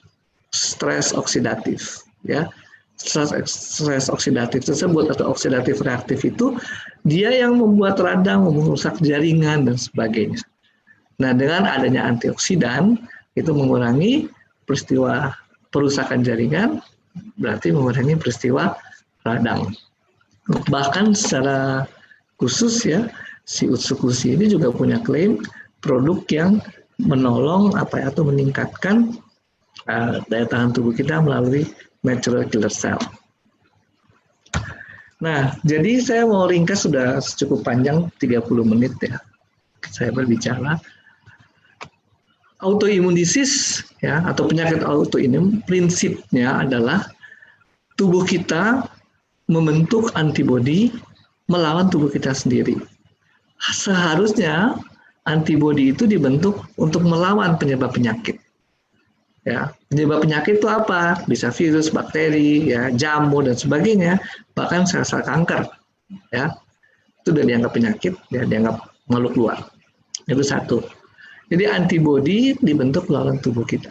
stres oksidatif. Ya. Stres oksidatif tersebut atau oksidatif reaktif itu dia yang membuat radang, merusak jaringan dan sebagainya. Nah, dengan adanya antioksidan itu mengurangi peristiwa perusakan jaringan, berarti mengurangi peristiwa radang. Bahkan secara khusus ya, si Utsukushi ini juga punya klaim produk yang menolong atau meningkatkan daya tahan tubuh kita melalui natural killer cell. Nah, jadi saya mau ringkas, sudah cukup panjang 30 menit ya. Saya berbicara. Autoimmune disease ya, atau penyakit autoimun, prinsipnya adalah tubuh kita membentuk antibodi melawan tubuh kita sendiri. Seharusnya antibodi itu dibentuk untuk melawan penyebab penyakit. Ya, penyebab penyakit itu apa? Bisa virus, bakteri, ya, jamur dan sebagainya, bahkan sel-sel kanker. Ya, itu udah dianggap penyakit, ya, dianggap makhluk luar. Itu satu. Jadi antibodi dibentuk lawan tubuh kita.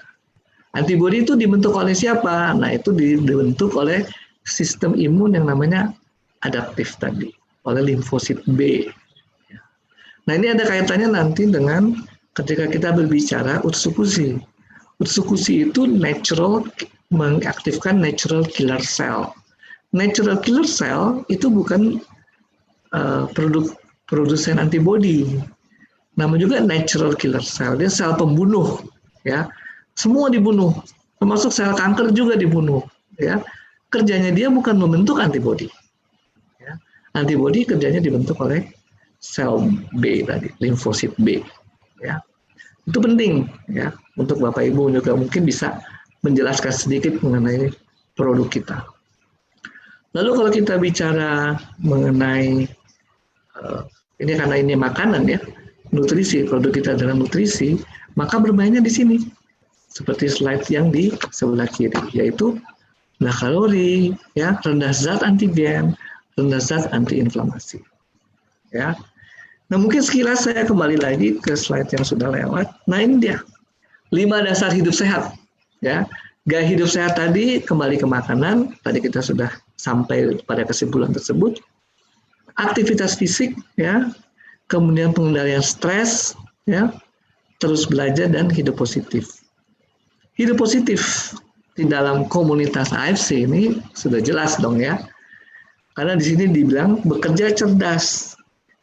Antibodi itu dibentuk oleh siapa? Nah, itu dibentuk oleh sistem imun yang namanya adaptif tadi, oleh limfosit B. Nah, ini ada kaitannya nanti dengan ketika kita berbicara utsukusi. Utsukusi itu natural, mengaktifkan natural killer cell. Natural killer cell itu bukan produsen antibodi. Nama juga natural killer cell. Dia sel pembunuh, ya. Semua dibunuh, termasuk sel kanker juga dibunuh, ya. Kerjanya dia bukan membentuk antibodi. Ya. Antibodi kerjanya dibentuk oleh sel B tadi, limfosit B, ya. Itu penting, ya, untuk Bapak Ibu juga mungkin bisa menjelaskan sedikit mengenai produk kita. Lalu kalau kita bicara mengenai ini karena ini makanan ya, nutrisi, produk kita adalah nutrisi, maka bermainnya di sini. Seperti slide yang di sebelah kiri, yaitu rendah kalori, ya, rendah zat antigen, rendah zat antiinflamasi. Ya. Nah, mungkin sekilas saya kembali lagi ke slide yang sudah lewat. Nah, ini dia. 5 dasar hidup sehat. Ya. Gaya hidup sehat tadi kembali ke makanan, tadi kita sudah sampai pada kesimpulan tersebut. Aktivitas fisik, ya. Kemudian pengendalian stres, ya. Terus belajar dan hidup positif. Hidup positif di dalam komunitas AFC ini sudah jelas dong ya. Karena di sini dibilang bekerja cerdas.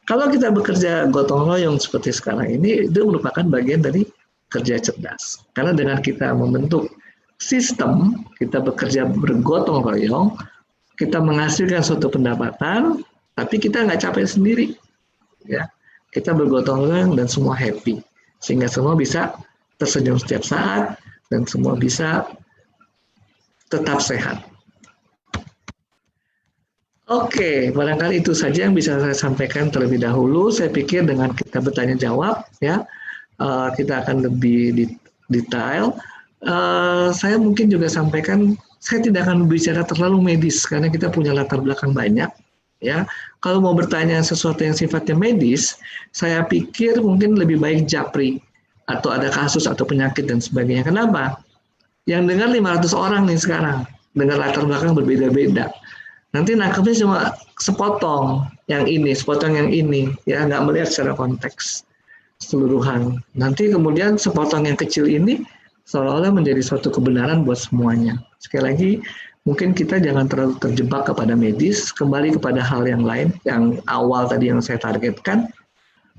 Kalau kita bekerja gotong royong seperti sekarang ini, itu merupakan bagian dari kerja cerdas. Karena dengan kita membentuk sistem, kita bekerja bergotong royong, kita menghasilkan suatu pendapatan, tapi kita nggak capek sendiri. Ya, kita bergotong royong dan semua happy. Sehingga semua bisa tersenyum setiap saat, dan semua bisa tetap sehat. Oke, barangkali itu saja yang bisa saya sampaikan terlebih dahulu. Saya pikir dengan kita bertanya jawab, ya, kita akan lebih detail. Saya mungkin juga sampaikan, saya tidak akan berbicara terlalu medis karena kita punya latar belakang banyak. Ya, kalau mau bertanya sesuatu yang sifatnya medis, saya pikir mungkin lebih baik japri atau ada kasus atau penyakit dan sebagainya. Kenapa? Yang dengar 500 orang nih sekarang, dengan latar belakang berbeda-beda. Nanti nangkepnya cuma sepotong yang ini, sepotong yang ini, ya, nggak melihat secara konteks keseluruhan. Nanti kemudian sepotong yang kecil ini seolah-olah menjadi suatu kebenaran buat semuanya. Sekali lagi, mungkin kita jangan terlalu terjebak kepada medis, kembali kepada hal yang lain, yang awal tadi yang saya targetkan.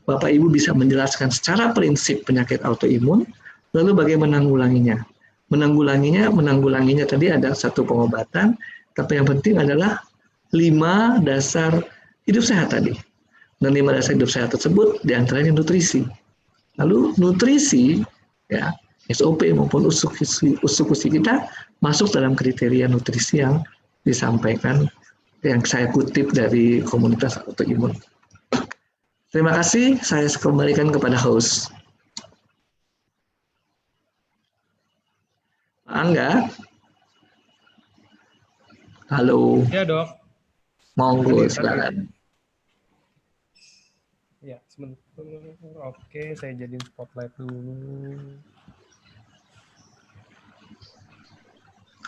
Bapak Ibu bisa menjelaskan secara prinsip penyakit autoimun, lalu bagaimana menanggulanginya. Menanggulanginya tadi ada satu pengobatan, tapi yang penting adalah 5 dasar hidup sehat tadi. Dan 5 dasar hidup sehat tersebut diantaranya nutrisi. Lalu nutrisi, ya, SOP maupun usukusi kita masuk dalam kriteria nutrisi yang disampaikan, yang saya kutip dari komunitas autoimun. Terima kasih, saya kembalikan kepada host. Pak Angga. Halo. Ya, Dok. Monggo, silakan. Ya, sebentar. Oke, saya jadiin spotlight dulu.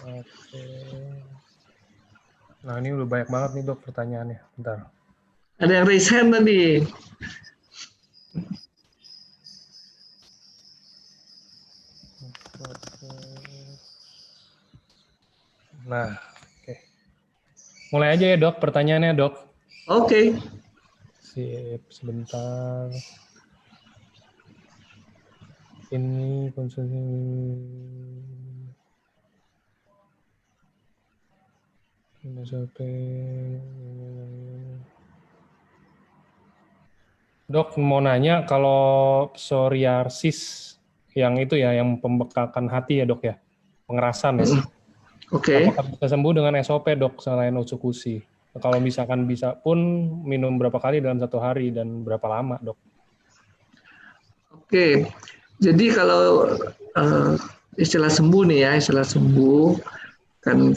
Oke. Nah, ini udah banyak banget nih, Dok, pertanyaannya. Bentar. Ada yang raise hand tadi. Nah, oke. Mulai aja ya, Dok, pertanyaannya, Dok. Oke. Sip, sebentar. Ini konsumsi. Dok, mau nanya kalau psoriasis yang itu ya, yang pembekakan hati ya, Dok ya, pengerasan ya. Oke. Apakah bisa sembuh dengan SOP, Dok, selain usukusi? Kalau misalkan bisa pun minum berapa kali dalam 1 hari dan berapa lama, Dok? Oke. Jadi kalau istilah sembuh nih ya, istilah sembuh kan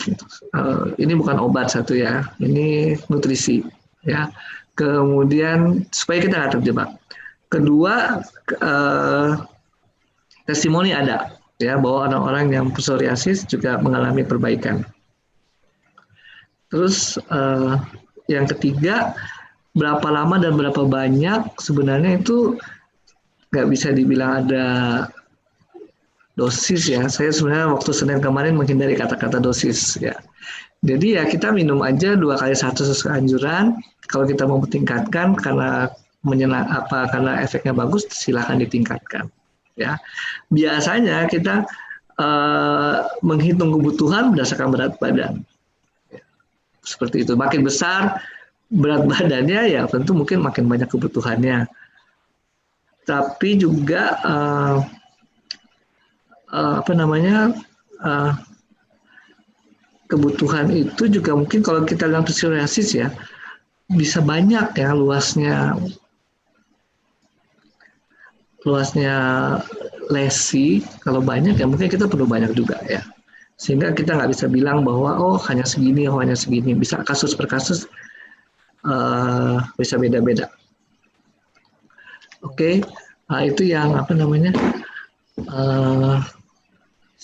ini bukan obat satu ya, ini nutrisi ya. Kemudian supaya kita nggak terjebak. Kedua, testimoni ada ya bahwa orang-orang yang psoriasis juga mengalami perbaikan. Terus yang ketiga, berapa lama dan berapa banyak sebenarnya itu nggak bisa dibilang ada dosis ya. Saya sebenarnya waktu Senin kemarin menghindari kata-kata dosis ya. Jadi ya kita minum aja 2 kali 1 sesuai anjuran. Kalau kita mau tingkatkan karena karena efeknya bagus, silahkan ditingkatkan. Ya, biasanya kita menghitung kebutuhan berdasarkan berat badan. Seperti itu. Makin besar berat badannya ya tentu mungkin makin banyak kebutuhannya. Tapi juga kebutuhan itu juga mungkin kalau kita bilang psoriasis ya bisa banyak ya luasnya lesi. Kalau banyak ya mungkin kita perlu banyak juga ya, sehingga kita nggak bisa bilang bahwa hanya segini, bisa kasus per kasus bisa beda-beda. Oke. Nah, itu yang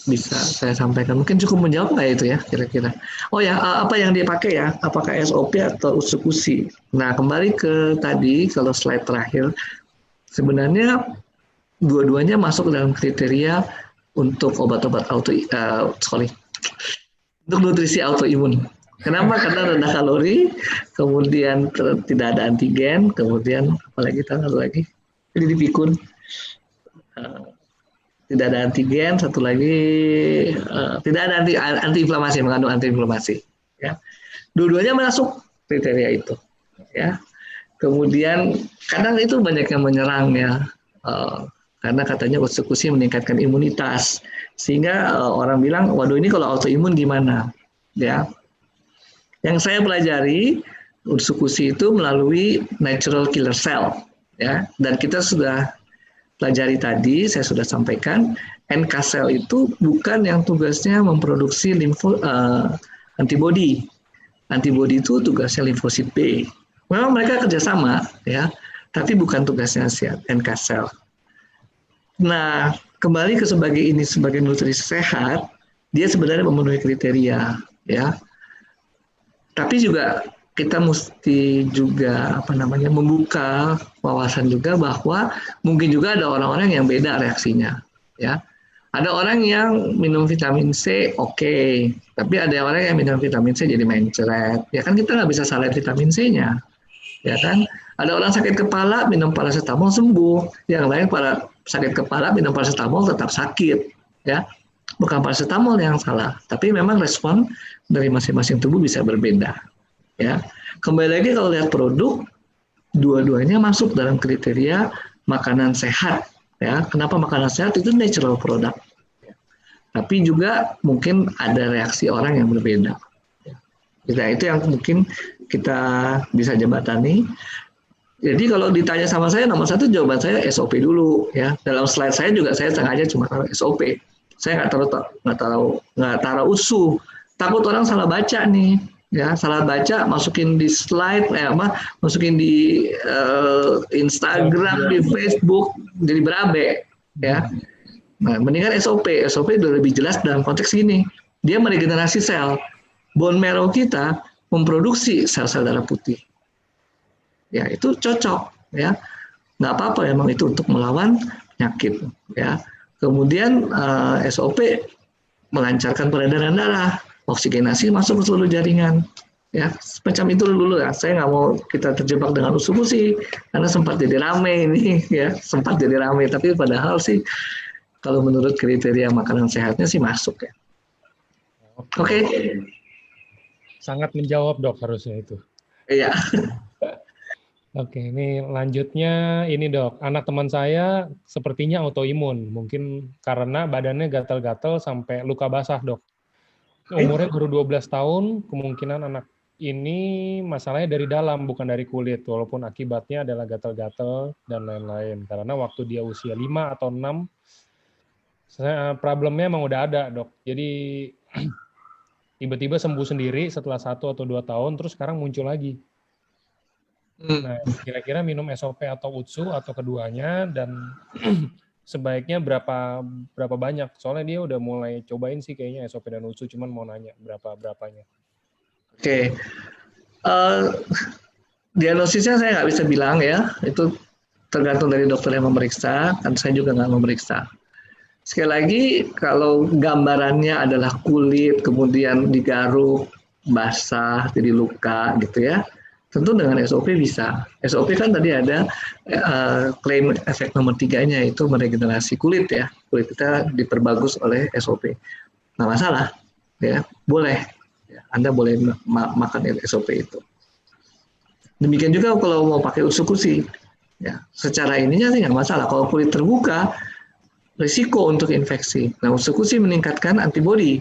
bisa saya sampaikan. Mungkin cukup menjawab nggak itu ya kira-kira. Oh ya, apa yang dia pakai ya? Apakah SOP atau Usukushi? Nah, kembali ke tadi, kalau slide terakhir, sebenarnya dua-duanya masuk dalam kriteria untuk obat-obat untuk nutrisi autoimun. Kenapa? Karena rendah kalori, kemudian tidak ada antigen, kemudian apalagi satu lagi, jadi dipikun. Tidak ada antigen, satu lagi tidak ada antiinflamasi, mengandung antiinflamasi. Ya, dua-duanya masuk kriteria itu. Ya, kemudian kadang itu banyak yang menyerang ya, karena katanya Usukushi meningkatkan imunitas, sehingga orang bilang, waduh ini kalau autoimun gimana? Ya, yang saya pelajari Usukushi itu melalui natural killer cell, ya, dan kita sudah pelajari tadi, saya sudah sampaikan, NK cell itu bukan yang tugasnya memproduksi antibodi. Antibodi itu tugasnya limfosit B. Memang mereka kerjasama, ya, tapi bukan tugasnya NK cell. Nah, kembali ke sebagai nutrisi sehat, dia sebenarnya memenuhi kriteria, ya. Tapi juga kita mesti juga membuka wawasan juga bahwa mungkin juga ada orang-orang yang beda reaksinya, ya. Ada orang yang minum vitamin C oke, tapi ada orang yang minum vitamin C jadi mencret. Ya kan kita nggak bisa salahin vitamin C-nya, ya kan. Ada orang sakit kepala minum paracetamol sembuh, yang lain pada sakit kepala minum paracetamol tetap sakit, ya. Bukan paracetamol yang salah, tapi memang respon dari masing-masing tubuh bisa berbeda. Ya, kembali lagi kalau lihat produk, dua-duanya masuk dalam kriteria makanan sehat. Ya, kenapa makanan sehat itu natural product? Tapi juga mungkin ada reaksi orang yang berbeda. Nah, itu yang mungkin kita bisa jembatani. Jadi kalau ditanya sama saya, nomor satu jawaban saya SOP dulu. Ya, dalam slide saya juga saya sengaja cuma taruh SOP. Saya nggak taruh usuh. Takut orang salah baca nih. Ya, salah baca, masukin di slide, masukin di Instagram, di Facebook, jadi berabe, ya. Nah, mendingan SOP udah lebih jelas dalam konteks gini, dia meregenerasi sel, bone marrow kita memproduksi sel-sel darah putih, ya itu cocok, ya, nggak apa-apa emang itu untuk melawan penyakit, ya. Kemudian SOP melancarkan peredaran darah, oksigenasi masuk ke seluruh jaringan, ya semacam itu dulu ya. Saya nggak mau kita terjebak dengan Usukushi karena sempat jadi rame ini, ya sempat jadi rame. Tapi padahal sih kalau menurut kriteria makanan sehatnya sih masuk ya. Oke. Sangat menjawab dok harusnya itu. Iya. Oke, ini lanjutnya ini dok, anak teman saya sepertinya autoimun, mungkin karena badannya gatal-gatal sampai luka basah dok. Umurnya baru 12 tahun, kemungkinan anak ini masalahnya dari dalam, bukan dari kulit, walaupun akibatnya adalah gatal-gatal dan lain-lain. Karena waktu dia usia 5 atau 6, Problemnya emang udah ada, dok. Jadi tiba-tiba sembuh sendiri setelah 1 atau 2 tahun, terus sekarang muncul lagi. Nah, kira-kira minum SOP atau UTSU atau keduanya, dan sebaiknya berapa banyak? Soalnya dia udah mulai cobain sih kayaknya SOP dan UTSU, cuman mau nanya berapanya. Oke. Eh, Diagnosisnya saya nggak bisa bilang ya, itu tergantung dari dokter yang memeriksa, kan saya juga nggak memeriksa. Sekali lagi, kalau gambarannya adalah kulit, kemudian digaruk, basah, jadi luka gitu ya, tentu dengan SOP bisa. SOP kan tadi ada klaim efek nomor 3-nya, itu meregenerasi kulit ya. Kulit kita diperbagus oleh SOP. Nggak masalah, ya boleh. Anda boleh makan SOP itu. Demikian juga kalau mau pakai usukusi, ya secara ininya sih nggak masalah. Kalau kulit terbuka, risiko untuk infeksi. Nah, usukusi meningkatkan antibodi,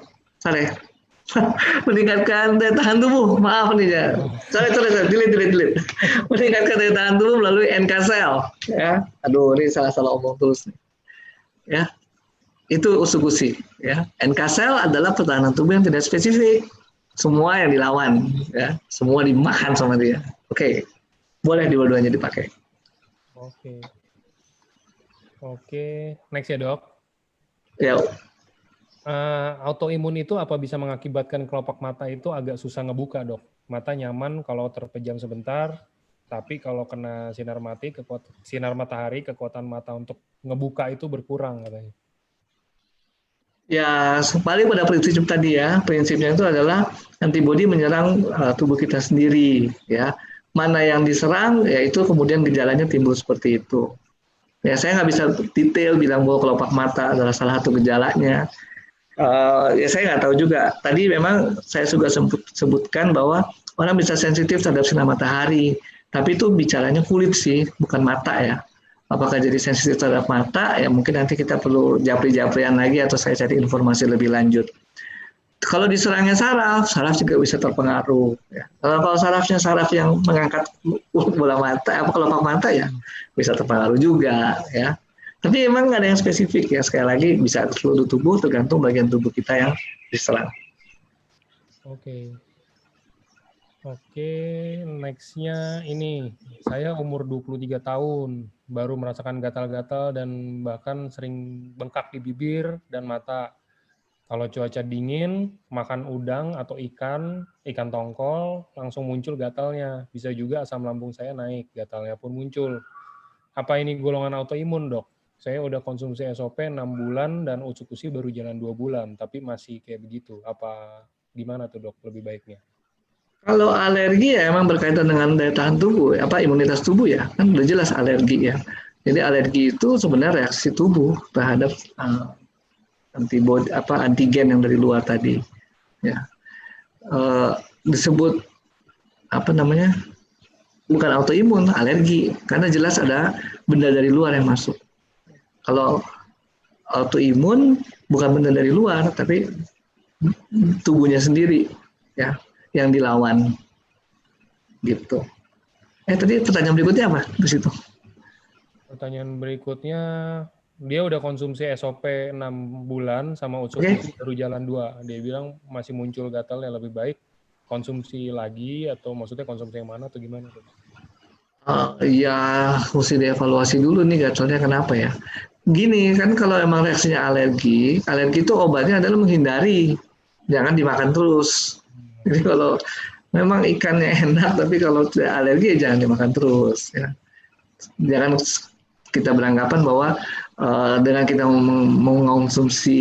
meningkatkan daya tahan tubuh. Maaf nih ya, delete. Meningkatkan daya tahan tubuh melalui NK cell. Ya, aduh ini salah omong terus nih. Ya, itu usukusi. Ya, NK cell adalah pertahanan tubuh yang tidak spesifik. Semua yang dilawan, ya, semua dimakan sama dia. Oke, boleh dua-duanya dipakai. Oke, next ya dok. Ya. Autoimun itu apa bisa mengakibatkan kelopak mata itu agak susah ngebuka dok? Mata nyaman kalau terpejam sebentar, tapi kalau kena sinar matahari, kekuatan mata untuk ngebuka itu berkurang katanya. Ya, paling pada prinsip tadi ya, prinsipnya itu adalah antibodi menyerang tubuh kita sendiri, ya. Mana yang diserang, ya itu kemudian gejalanya timbul seperti itu. Ya, saya nggak bisa detail bilang bahwa kelopak mata adalah salah satu gejalanya. Ya saya nggak tahu juga. Tadi memang saya juga sebutkan bahwa orang bisa sensitif terhadap sinar matahari, tapi itu bicaranya kulit sih, bukan mata ya. Apakah jadi sensitif terhadap mata? Ya mungkin nanti kita perlu japri-japrian lagi atau saya cari informasi lebih lanjut. Kalau diserangnya saraf juga bisa terpengaruh. Ya. Kalau sarafnya saraf yang mengangkat bola mata, apa kelopak mata ya bisa terpengaruh juga. Ya. Tapi emang nggak ada yang spesifik ya. Sekali lagi bisa seluruh tubuh tergantung bagian tubuh kita yang diserang. Oke, next-nya ini. Saya umur 23 tahun, baru merasakan gatal-gatal dan bahkan sering bengkak di bibir dan mata. Kalau cuaca dingin, makan udang atau ikan tongkol, langsung muncul gatalnya. Bisa juga asam lambung saya naik, gatalnya pun muncul. Apa ini golongan autoimun, dok? Saya udah konsumsi SOP 6 bulan dan usukusi baru jalan 2 bulan, tapi masih kayak begitu. Apa gimana tuh, dok, lebih baiknya? Kalau alergi ya emang berkaitan dengan daya tahan tubuh, apa imunitas tubuh ya, kan udah jelas alergi ya. Jadi alergi itu sebenarnya reaksi tubuh terhadap antibody apa antigen yang dari luar tadi. Ya, disebut apa namanya? Bukan autoimun, alergi, karena jelas ada benda dari luar yang masuk. Kalau autoimun bukan benda dari luar, tapi tubuhnya sendiri ya yang dilawan gitu. Tadi pertanyaan berikutnya apa di situ? Pertanyaan berikutnya, dia udah konsumsi SOP 6 bulan sama usukusi baru jalan 2. Dia bilang masih muncul gatal yang lebih baik konsumsi lagi atau maksudnya konsumsi yang mana atau gimana? Ya mesti dievaluasi dulu nih gatalnya kenapa ya. Gini kan kalau emang reaksinya alergi itu obatnya adalah menghindari, jangan dimakan terus. Jadi kalau memang ikannya enak tapi kalau tidak alergi ya jangan dimakan terus. Ya. Jangan kita beranggapan bahwa dengan kita mengonsumsi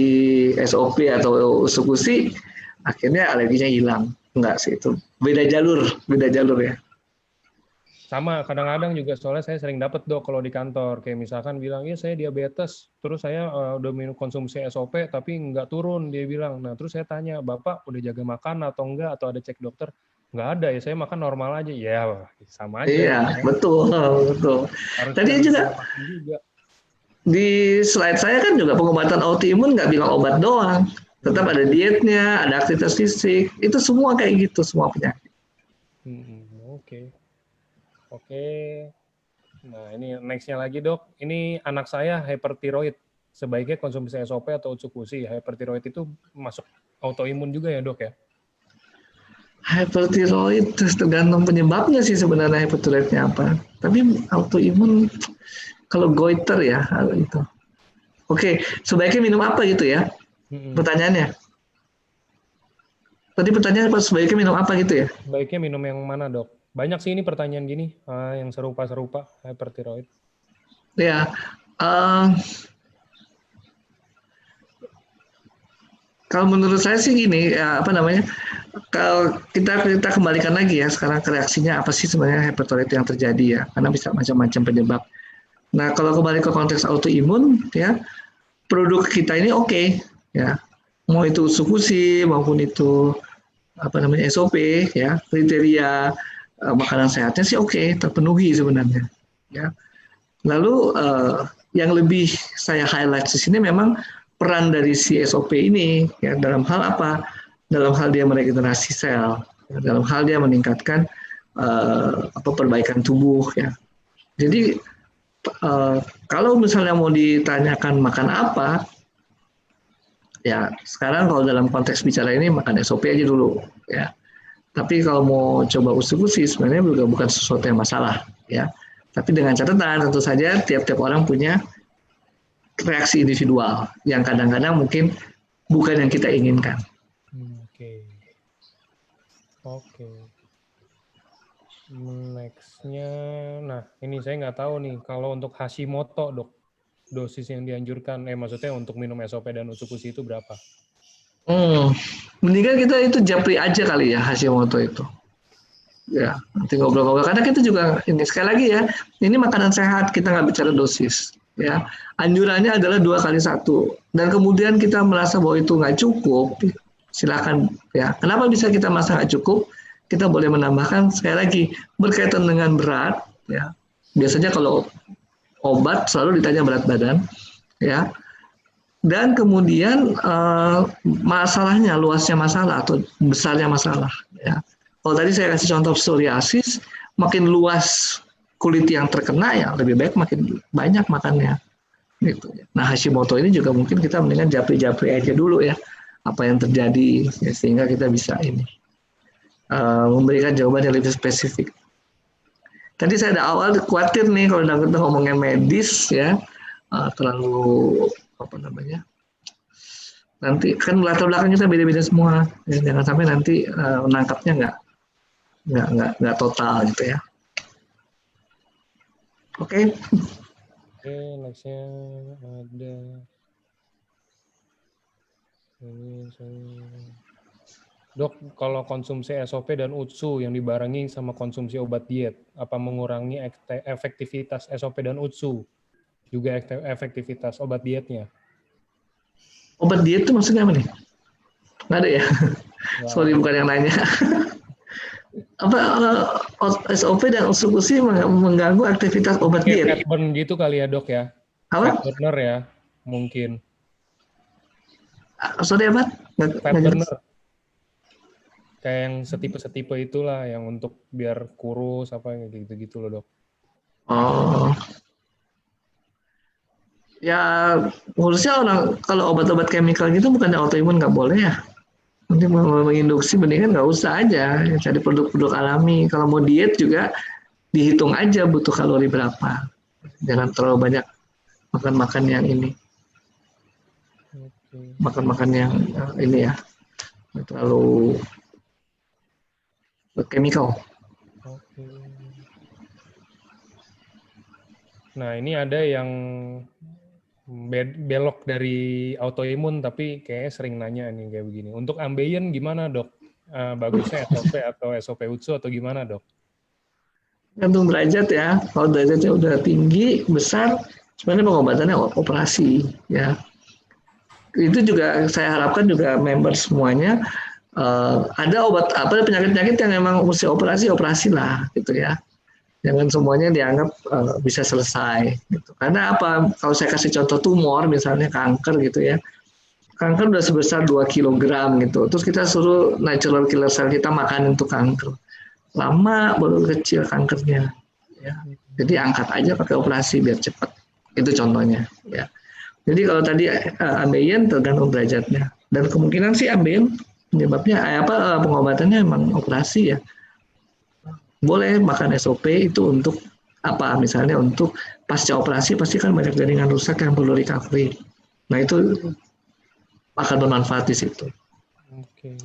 SOP atau usukusi akhirnya alerginya hilang. Enggak sih itu. Beda jalur ya. Sama, kadang-kadang juga soalnya saya sering dapat dok kalau di kantor, kayak misalkan bilang, iya saya diabetes, terus saya udah minum konsumsi SOP tapi nggak turun, dia bilang. Nah terus saya tanya, Bapak udah jaga makan atau enggak, atau ada cek dokter? Nggak ada ya, saya makan normal aja. Ya sama aja. Iya, ya. Betul. Harus Tadi juga di slide saya kan juga pengobatan autoimun nggak bilang obat doang. Tetap ada dietnya, ada aktivitas fisik, itu semua kayak gitu, semua penyakit. Oke. Nah ini next-nya lagi dok, ini anak saya hypertiroid. sebaiknya konsumsi SOP atau Utsukushi. Hypertiroid itu masuk autoimun juga ya dok ya? Hypertiroid tergantung penyebabnya sih sebenarnya hypertiroidnya apa. Tapi autoimun kalau goiter ya itu. Oke, sebaiknya minum apa gitu ya? Pertanyaannya. Tadi pertanyaan sebaiknya minum apa gitu ya? Sebaiknya minum yang mana dok? Banyak sih ini pertanyaan gini, yang serupa-serupa hypertiroid. Ya, kalau menurut saya sih gini, ya, apa namanya? Kalau kita kembalikan lagi ya sekarang ke reaksinya apa sih sebenarnya hypertiroid yang terjadi ya? Karena bisa macam-macam penyebab. Nah, kalau kembali ke konteks autoimun, ya produk kita ini oke, ya mau itu Utsukushi maupun itu apa namanya SOP, ya kriteria makanan sehatnya sih oke, terpenuhi sebenarnya. Ya, lalu yang lebih saya highlight di sini memang peran dari si SOP ini, ya dalam hal apa? Dalam hal dia meregenerasi sel, ya, dalam hal dia meningkatkan perbaikan tubuh, ya. Jadi kalau misalnya mau ditanyakan makan apa, ya sekarang kalau dalam konteks bicara ini makan SOP aja dulu, ya. Tapi kalau mau coba Utsukushi sebenarnya juga bukan sesuatu yang masalah, ya. Tapi dengan catatan tentu saja tiap-tiap orang punya reaksi individual yang kadang-kadang mungkin bukan yang kita inginkan. Oke. Nextnya, nah ini saya nggak tahu nih kalau untuk Hashimoto dok, dosis yang dianjurkan, maksudnya untuk minum SOP dan Utsukushi itu berapa? Mendingan kita itu japri aja kali ya Hashimoto itu. Ya, nanti ngobrol-ngobrol. Karena kita juga ini sekali lagi ya, ini makanan sehat, kita nggak bicara dosis. Ya, anjurannya adalah 2x1. Dan kemudian kita merasa bahwa itu nggak cukup, silakan ya. Kenapa bisa kita merasa nggak cukup? Kita boleh menambahkan sekali lagi berkaitan dengan berat. Ya, biasanya kalau obat selalu ditanya berat badan. Ya, dan kemudian masalahnya, luasnya masalah atau besarnya masalah. Ya. Kalau tadi saya kasih contoh psoriasis, makin luas kulit yang terkena ya lebih baik makin banyak makannya. Gitu. Nah Hashimoto ini juga mungkin kita mendingan japri-japri aja dulu ya apa yang terjadi ya, sehingga kita bisa ini memberikan jawaban yang lebih spesifik. Tadi saya ada awal khawatir nih kalau kita ngomongin medis ya terlalu apa namanya, nanti kan latar belakang kita beda-beda semua ya, jangan sampai nanti menangkapnya nggak total gitu ya. Oke. Oke, nextnya ada ini. Dok, kalau konsumsi SOP dan UTSU yang dibarengi sama konsumsi obat diet, apa mengurangi efektivitas SOP dan UTSU? Juga efektivitas obat dietnya? Obat diet itu maksudnya apa nih? Nggak ada ya? Sorry, bukan yang nanya. Apa SOP dan Utsukushi mengganggu aktivitas obat diet? Fat burn gitu kali ya dok ya? Apa? Fat burner ya, mungkin. Sorry apa? Fat burner. Kayak yang setipe-setipe itulah, yang untuk biar kurus apa gitu-gitu loh dok. Oh. Ya, harusnya orang kalau obat-obat chemical gitu bukan autoimun nggak boleh ya. Nanti mau menginduksi mendingan nggak usah aja, cari produk-produk alami. Kalau mau diet juga dihitung aja butuh kalori berapa. Jangan terlalu banyak makan-makan yang ini. Makan-makan yang ini ya, terlalu chemical. Nah ini ada yang belok dari autoimun tapi kayaknya sering nanya nih kayak begini. Untuk ambeien gimana dok? Bagusnya SOP atau SOP UTSU atau gimana dok? Gantung derajat ya. Kalau derajatnya udah tinggi, besar, sebenarnya pengobatannya operasi ya. Itu juga saya harapkan juga member semuanya ada obat apa penyakit-penyakit yang memang mesti operasi lah gitu ya. Jangan semuanya dianggap bisa selesai gitu. Karena apa? Kalau saya kasih contoh tumor misalnya kanker gitu ya. Kanker udah sebesar 2 kilogram gitu. Terus kita suruh natural killer cell kita makan untuk kanker. Lama baru kecil kankernya ya. Jadi angkat aja pakai operasi biar cepat. Itu contohnya ya. Jadi kalau tadi ambeien tergantung derajatnya. Dan kemungkinan sih ambeien penyebabnya pengobatannya memang operasi ya. Boleh makan SOP itu untuk apa? Misalnya untuk pasca operasi pasti kan banyak jaringan rusak yang perlu recovery. Nah itu akan bermanfaat di situ. Oke.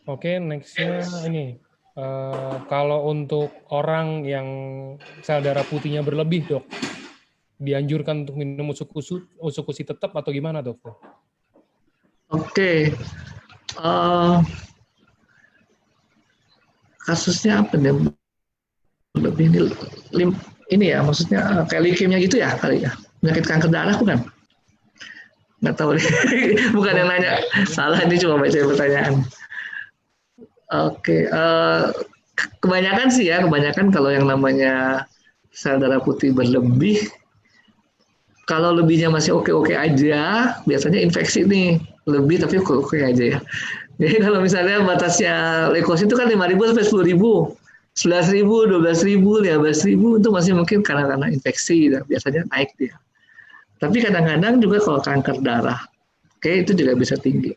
Oke, nextnya ini. Kalau untuk orang yang sel darah putihnya berlebih, dok, dianjurkan untuk minum usukusi tetap atau gimana, dok? Oke. Kasusnya apa nih? Lebih ini ya, maksudnya kayak leukemia gitu ya kali ya? Penyakit kanker darah bukan? Nggak tahu deh. Bukan yang nanya. Salah, ini cuma baca pertanyaan. Oke. Kebanyakan sih ya, kebanyakan kalau yang namanya sel darah putih berlebih, kalau lebihnya masih oke-oke aja, biasanya infeksi nih. Lebih tapi oke-oke aja ya. Jadi kalau misalnya batasnya leukosit itu kan 5.000 sampai 10.000. 11.000, 12.000, 15.000 itu masih mungkin karena infeksi, biasanya naik dia. Tapi kadang-kadang juga kalau kanker darah, itu juga bisa tinggi.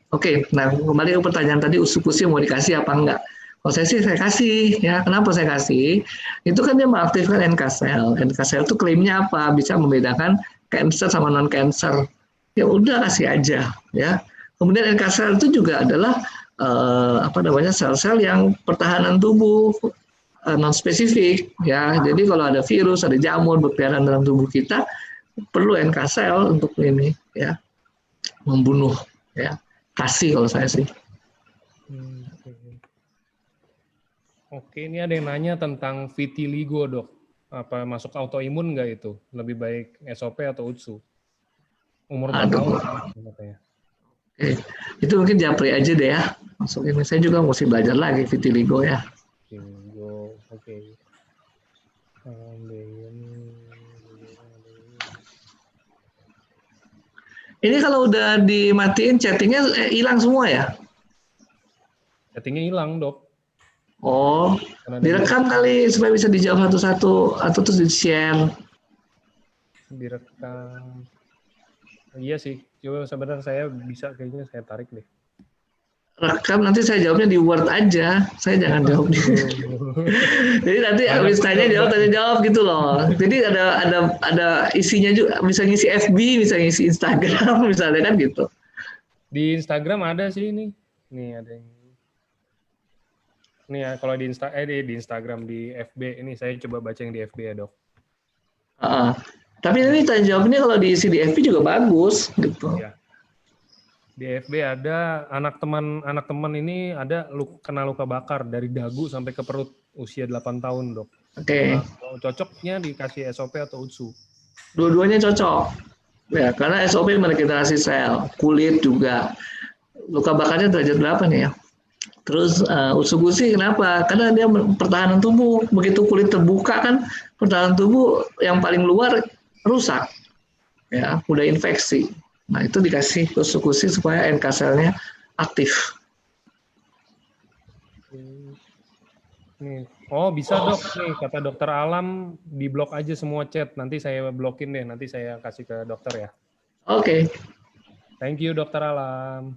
Nah kembali ke pertanyaan tadi, usukusi mau dikasih apa enggak? Kalau saya sih saya kasih, ya. Kenapa saya kasih? Itu kan dia mengaktifkan NK cell. NK cell itu klaimnya apa? Bisa membedakan cancer sama non cancer. Ya udah kasih aja, ya. Kemudian NK cell itu juga adalah sel-sel yang pertahanan tubuh non spesifik, ya. Jadi kalau ada virus, ada jamur berkeliaran dalam tubuh kita, perlu NK cell untuk ini, ya, membunuh, ya. Kasih kalau saya sih. Oke, ini ada yang nanya tentang vitiligo, dok. Apa masuk autoimun nggak itu? Lebih baik SOP atau UTSU? Umur 4 tahun katanya. Itu mungkin japri aja deh ya. Masukin. Saya juga mesti belajar lagi vitiligo ya. Vitiligo, oke. Ini kalau udah dimatiin chattingnya hilang semua ya? Chattingnya hilang, dok. Oh, direkam kali supaya bisa dijawab satu-satu atau terus di-share. Direkam. Iya sih, coba sebenarnya saya bisa kayaknya saya tarik deh. Rekam nanti saya jawabnya di Word aja, saya jangan jawab di. Jadi nanti habis tanya jawab gitu loh. Jadi ada isinya juga, bisa ngisi FB, bisa ngisi Instagram, misalnya kan gitu. Di Instagram ada sih ini. Nih ada yang nih ya, kalau di Instagram, di FB ini saya coba baca yang di FB ya, dok. Tapi ini tanya jawab ini kalau diisi di FB juga bagus gitu. Ya. Di FB ada anak teman ini ada kena luka bakar dari dagu sampai ke perut usia 8 tahun, dok. Oke. Nah, kalau cocoknya dikasih SOP atau UTSU? Dua-duanya cocok. Ya, karena SOP meregenerasi sel, kulit juga. Luka bakarnya derajat berapa nih ya? Terus usugusi kenapa? Karena dia pertahanan tubuh. Begitu kulit terbuka kan, pertahanan tubuh yang paling luar rusak. Ya, udah infeksi. Nah, itu dikasih usugusi supaya NK selnya aktif. Nih. Oh, bisa, dok. Nih, kata dokter Alam, di blok aja semua chat. Nanti saya blokin deh. Nanti saya kasih ke dokter ya. Oke. Thank you, dokter Alam.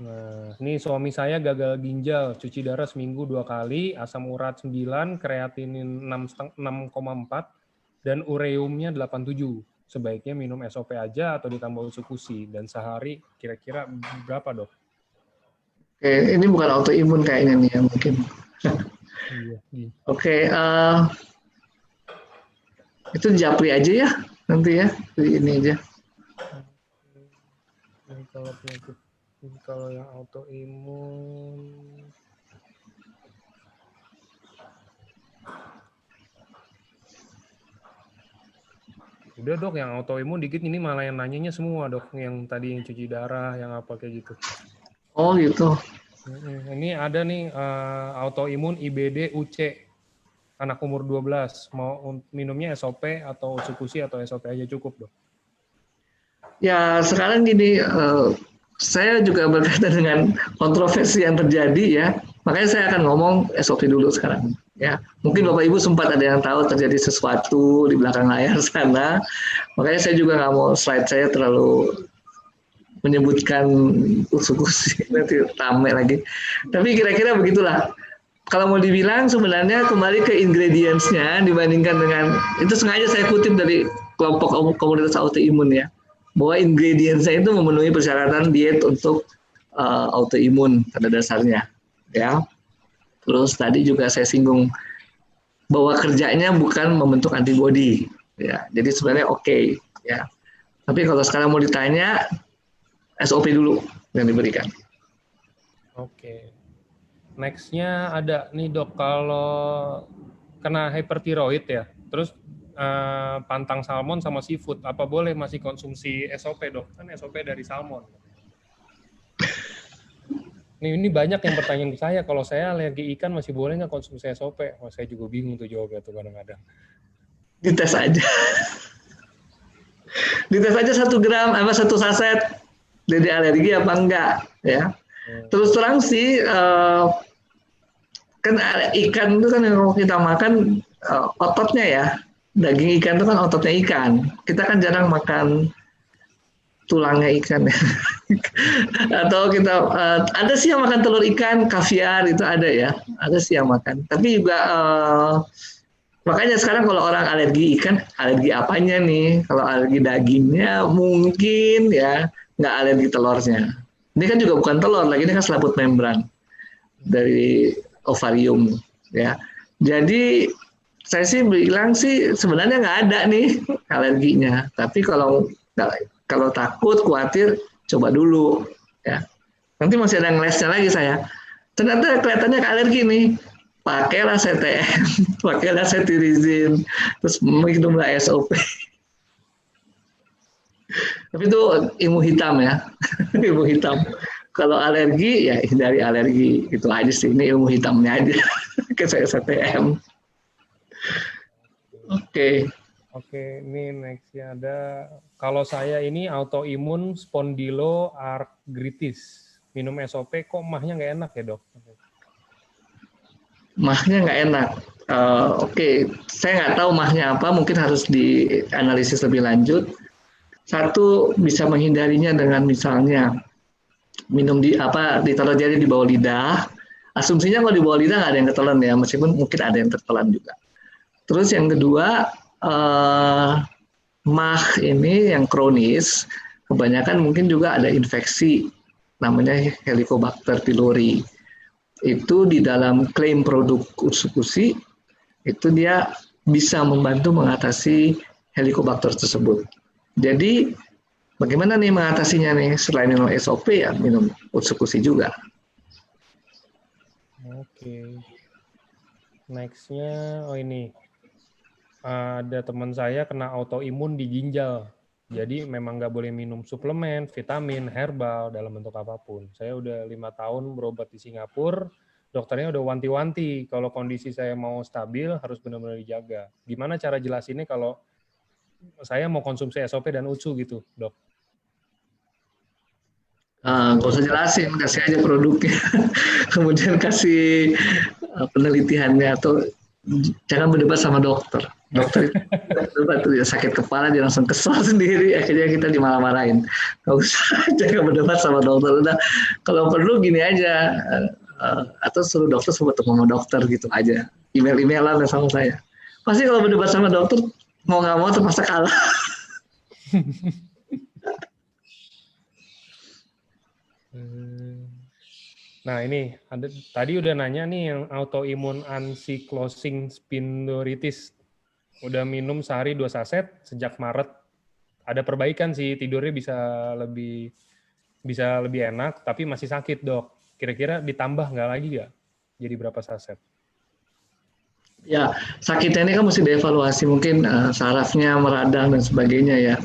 Nah, ini suami saya gagal ginjal, cuci darah seminggu 2 kali, asam urat 9, kreatinin 6,4, dan ureumnya 87. Sebaiknya minum SOP aja atau ditambah usukusi, dan sehari kira-kira berapa, dok? Oke, ini bukan autoimun kayaknya nih ya mungkin. Iya. Oke, itu japri aja ya nanti ya, ini aja. Kalau penyakit, kalau yang autoimun, udah, dok, yang autoimun dikit ini malah yang nanyanya semua, dok, yang tadi yang cuci darah, yang apa kayak gitu. Oh gitu. Ini ada nih autoimun IBD UC, anak umur 12, mau minumnya SOP atau usukusi atau SOP aja cukup, dok? Ya sekarang gini, saya juga berkaitan dengan kontroversi yang terjadi ya, makanya saya akan ngomong SOP dulu sekarang. Ya, mungkin Bapak Ibu sempat ada yang tahu terjadi sesuatu di belakang layar sana. Makanya saya juga nggak mau slide saya terlalu menyebutkan usus-usus nanti rame lagi. Tapi kira-kira begitulah. Kalau mau dibilang sebenarnya kembali ke ingredients-nya dibandingkan dengan itu sengaja saya kutip dari kelompok komunitas autoimun ya, bahwa ingredients-nya itu memenuhi persyaratan diet untuk autoimun pada dasarnya ya. Terus tadi juga saya singgung bahwa kerjanya bukan membentuk antibodi ya. Jadi sebenarnya oke ya. Tapi kalau sekarang mau ditanya SOP dulu yang diberikan. Oke. Next-nya ada nih dok, kalau kena hypertiroid ya, terus pantang salmon sama seafood, apa boleh masih konsumsi SOP dok? Kan SOP dari salmon. Ini banyak yang bertanya ke saya, kalau saya alergi ikan masih boleh nggak konsumsi SOP? Oh, saya juga bingung tuh jawabnya tuh kadang-kadang. Dites aja. Dites aja 1 gram apa 1 saset jadi alergi apa enggak ya. Terus terang sih kan ikan itu kan yang kalau kita makan ototnya ya, daging ikan itu kan ototnya ikan. Kita kan jarang makan tulangnya ikan ya. Atau kita ada sih yang makan telur ikan, kaviar itu ada ya, ada sih yang makan. Tapi juga makanya sekarang kalau orang alergi ikan, alergi apanya nih? Kalau alergi dagingnya mungkin ya nggak alergi telurnya. Ini kan juga bukan telur lagi, ini kan selaput membran dari ovarium ya. Jadi saya sih bilang sih sebenarnya nggak ada nih alerginya. Tapi kalau takut, khawatir, coba dulu ya. Nanti masih ada ngelesnya lagi saya. Ternyata kelihatannya alergi nih. Pakailah CTM, pakailah cetirizine, terus minumlah SOP. Tapi itu ilmu hitam ya, ilmu hitam. Kalau alergi ya hindari alergi, itu aja sih. Ini ilmu hitamnya aja. Ke saya CTM. Oke. Oke, ini next-nya ada, kalau saya ini autoimun spondyloarthritis, minum SOP kok mahnya nggak enak ya dok? Mahnya nggak enak. Oke, saya nggak tahu mahnya apa, mungkin harus dianalisis lebih lanjut. Satu, bisa menghindarinya dengan misalnya minum ditaruh jari di bawah lidah. Asumsinya kalau di bawah lidah nggak ada yang ketelan ya, meskipun mungkin ada yang tertelan juga. Terus yang kedua, MAH ini yang kronis, kebanyakan mungkin juga ada infeksi, namanya Helicobacter pylori. Itu di dalam klaim produk Utsukushi, itu dia bisa membantu mengatasi Helicobacter tersebut. Jadi, bagaimana nih mengatasinya nih? Selain minum SOP ya minum Utsukushi juga. Oke. Next-nya, ini. Ada teman saya kena autoimun di ginjal. Jadi memang nggak boleh minum suplemen, vitamin, herbal dalam bentuk apapun. Saya udah 5 tahun berobat di Singapura, dokternya udah wanti-wanti kalau kondisi saya mau stabil harus benar-benar dijaga. Gimana cara jelasinnya kalau saya mau konsumsi SOP dan UTSU gitu, dok? Nggak usah jelasin, kasih aja produknya. Kemudian kasih penelitiannya atau jangan berdebat sama dokter. Dokter itu ya sakit kepala dia langsung kesal sendiri, akhirnya kita dimarah-marahin. Nggak usah, jangan berdebat sama dokter. Udah, kalau perlu gini aja, atau suruh dokter ketemu sama dokter gitu aja. Email-emailan sama saya. Pasti kalau berdebat sama dokter mau nggak mau terpaksa kalah. Nah ini tadi udah nanya nih yang autoimun ankylosing spondylitis, udah minum sehari 2 saset sejak Maret, ada perbaikan sih, tidurnya bisa lebih enak, tapi masih sakit dok. Kira-kira ditambah nggak lagi nggak? Jadi berapa saset? Ya, sakitnya ini kan mesti dievaluasi, mungkin sarafnya meradang dan sebagainya ya.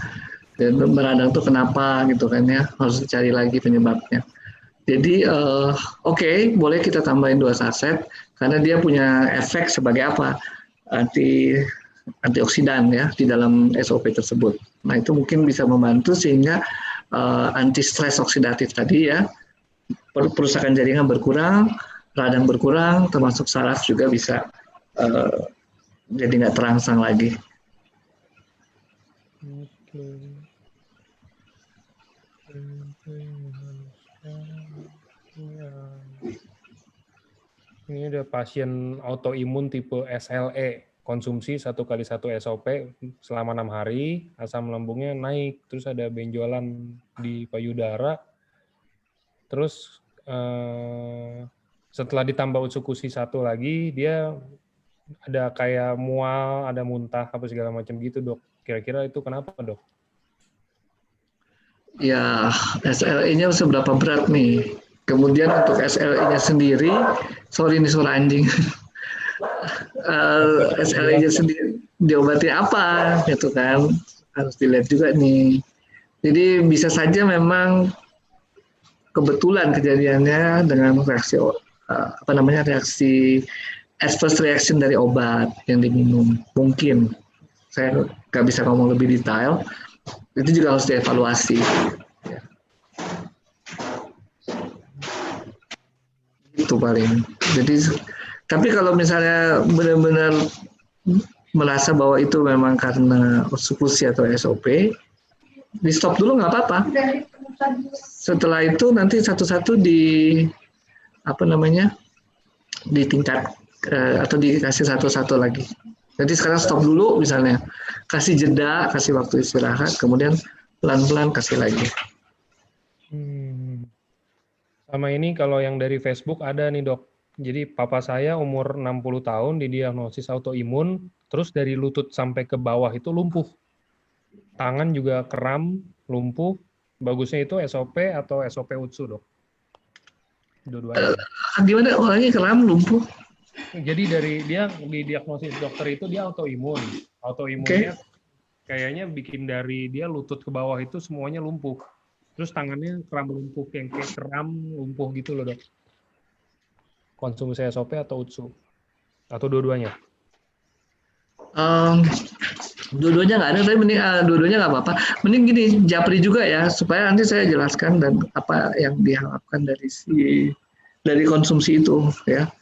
Dan meradang tuh kenapa gitu kan ya, harus dicari lagi penyebabnya. Jadi oke, boleh kita tambahin 2 saset karena dia punya efek sebagai apa? Antioksidan ya di dalam SOP tersebut. Nah, itu mungkin bisa membantu sehingga anti stres oksidatif tadi ya. Perusakan jaringan berkurang, radang berkurang, termasuk saraf juga bisa eh, jadi nggak terangsang lagi. Oke. Ini ada pasien autoimun tipe SLE, konsumsi 1x1 SOP selama 6 hari, asam lambungnya naik, terus ada benjolan di payudara, terus setelah ditambah utsukusi 1 lagi, dia ada kayak mual, ada muntah, apa segala macam gitu, dok. Kira-kira itu kenapa, dok? Ya, SLE-nya seberapa berat nih? Kemudian untuk SLE-nya sendiri, sorry nih suara anjing. SLE-nya sendiri diobati apa gitu kan? Harus dilihat juga nih. Jadi bisa saja memang kebetulan kejadiannya dengan reaksi reaksi adverse reaction dari obat yang diminum. Mungkin saya nggak bisa ngomong lebih detail. Itu juga harus dievaluasi. Itu paling. Jadi, tapi kalau misalnya benar-benar merasa bahwa itu memang karena eksekusi atau SOP, di stop dulu nggak apa-apa. Setelah itu nanti satu-satu ditingkat atau dikasih satu-satu lagi. Jadi sekarang stop dulu misalnya, kasih jeda, kasih waktu istirahat, kemudian pelan-pelan kasih lagi. Sama ini kalau yang dari Facebook ada nih, dok. Jadi papa saya umur 60 tahun didiagnosis autoimun, terus dari lutut sampai ke bawah itu lumpuh. Tangan juga kram, lumpuh. Bagusnya itu SOP atau SOP UTSU, dok? Dua-duanya. Gimana orangnya kram, lumpuh? Jadi dari dia didiagnosis dokter itu dia autoimun. Autoimunnya kayaknya bikin dari dia lutut ke bawah itu semuanya lumpuh. Terus tangannya kram lumpuh, yang kayak kram lumpuh gitu loh, dok. Konsumsi SOP atau UTSU? Atau dua-duanya? Dua-duanya nggak ada, tapi mending dua-duanya nggak apa-apa. Mending gini, japri juga ya, supaya nanti saya jelaskan dan apa yang diharapkan dari konsumsi itu, ya.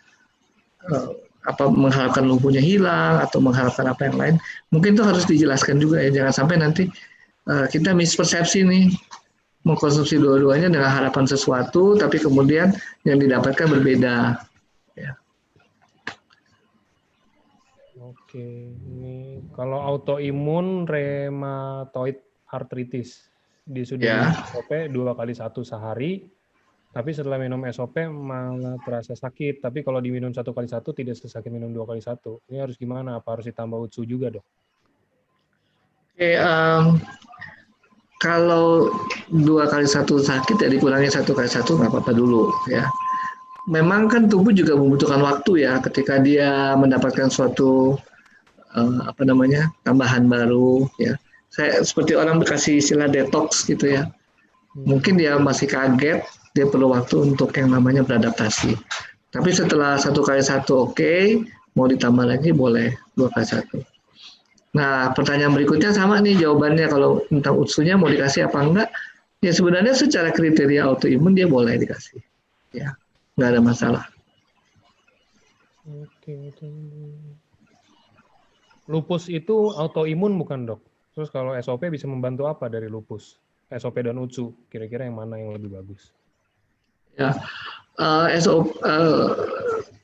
Apa mengharapkan lumpuhnya hilang atau mengharapkan apa yang lain, mungkin itu harus dijelaskan juga ya. Jangan sampai nanti kita mispersepsi nih, mengkonsumsi dua-duanya dengan harapan sesuatu, tapi kemudian yang didapatkan berbeda. Ya. Oke, ini kalau autoimun rheumatoid arthritis disudah SOP 2x1 sehari, tapi setelah minum SOP malah terasa sakit. Tapi kalau diminum 1x1 tidak sesakit minum 2x1. Ini harus gimana? Apa harus ditambah UTSU juga, dok? Oke, kalau 2x1 sakit ya dikurangi 1x1 nggak apa-apa dulu ya. Memang kan tubuh juga membutuhkan waktu ya ketika dia mendapatkan suatu tambahan baru ya. Saya seperti orang dikasih istilah detox gitu ya. Mungkin dia masih kaget, dia perlu waktu untuk yang namanya beradaptasi. Tapi setelah 1x1 oke, mau ditambah lagi boleh 2x1. Nah, pertanyaan berikutnya sama nih jawabannya, kalau tentang UTSU-nya mau dikasih apa enggak? Ya sebenarnya secara kriteria autoimun dia boleh dikasih. Ya, nggak ada masalah. Oke. Lupus itu autoimun bukan, dok? Terus kalau SOP bisa membantu apa dari lupus? SOP dan UTSU, kira-kira yang mana yang lebih bagus? Ya,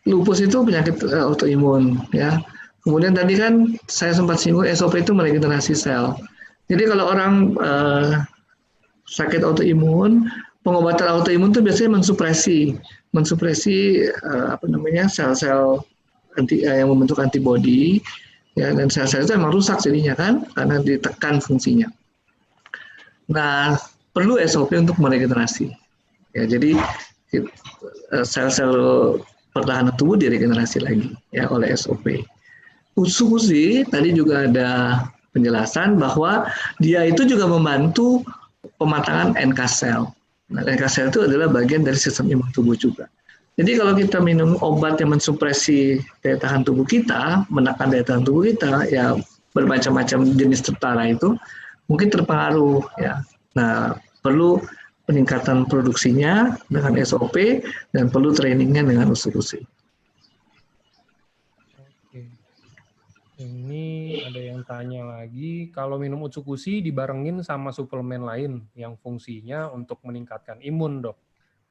lupus itu penyakit autoimun ya. Kemudian tadi kan saya sempat singgung SOP itu meregenerasi sel. Jadi kalau orang sakit autoimun, pengobatan autoimun itu biasanya mensupresi sel-sel yang membentuk antibodi ya, dan sel-sel itu memang rusak jadinya kan karena ditekan fungsinya. Nah, perlu SOP untuk meregenerasi. Ya, jadi sel-sel pertahanan tubuh diregenerasi lagi ya oleh SOP. UTSU tadi juga ada penjelasan bahwa dia itu juga membantu pematangan NK sel. Nah, NK sel itu adalah bagian dari sistem imun tubuh juga. Jadi kalau kita minum obat yang mensupresi daya tahan tubuh kita, menekan daya tahan tubuh kita, ya bermacam-macam jenis tertara itu mungkin terpengaruh ya. Nah, perlu peningkatan produksinya dengan SOP dan perlu trainingnya dengan UTSU. Oke. Ini ada yang tanya lagi, kalau minum Utsukushi dibarengin sama suplemen lain yang fungsinya untuk meningkatkan imun, Dok,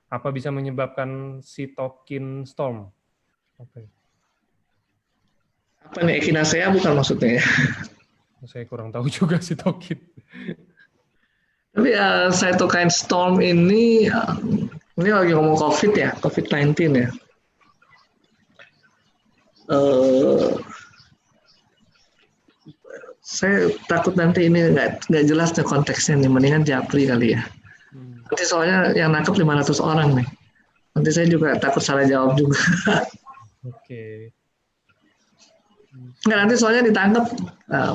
apa bisa menyebabkan cytokine storm? Oke. Apa nih, echinacea bukan maksudnya ya? Saya kurang tahu juga cytokine. Tapi cytokine storm ini lagi ngomong COVID ya, COVID-19 ya. Eh, saya takut nanti ini nggak jelas nih konteksnya nih, mendingan Japri kali ya. Nanti soalnya yang nangkep 500 orang nih. Nanti saya juga takut salah jawab juga. Oke. Nggak, nanti soalnya ditangkap,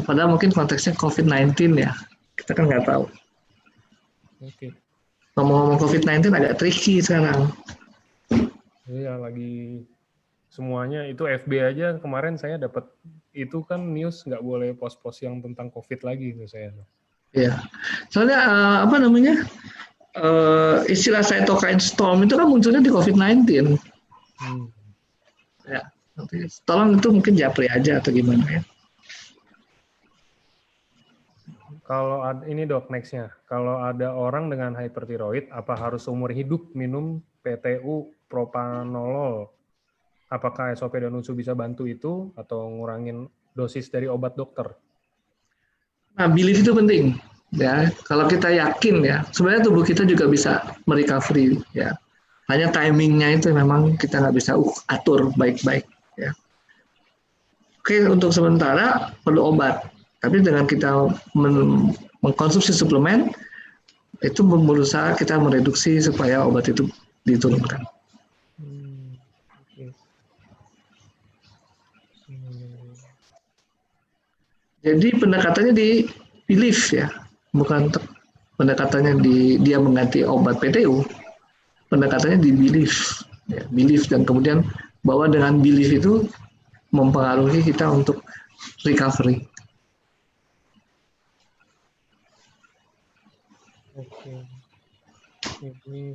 padahal mungkin konteksnya COVID-19 ya. Kita kan nggak tahu. Oke. Ngomong-ngomong COVID-19 agak tricky sekarang. Iya, lagi semuanya itu FB aja kemarin saya dapat itu kan news nggak boleh post-post yang tentang COVID lagi itu saya. Ya, soalnya apa namanya, istilah cytokine storm itu kan munculnya di COVID-19. Ya, nanti tolong itu mungkin Japri aja atau gimana ya. Kalau ini dok nextnya, kalau ada orang dengan hypertiroid, apa harus seumur hidup minum PTU propanolol? Apakah SOP dan USU bisa bantu itu atau ngurangin dosis dari obat dokter? Nah, belief itu penting ya. Kalau kita yakin ya, sebenarnya tubuh kita juga bisa merecovery ya. Hanya timingnya itu memang kita nggak bisa atur baik-baik ya. Oke, untuk sementara perlu obat. Tapi dengan kita mengkonsumsi suplemen, itu berusaha kita mereduksi supaya obat itu diturunkan. Jadi pendekatannya di belief ya, bukan pendekatannya di dia mengganti obat PTU. Pendekatannya di belief, ya, belief dan kemudian bahwa dengan belief itu mempengaruhi kita untuk recovery. Oke. Ini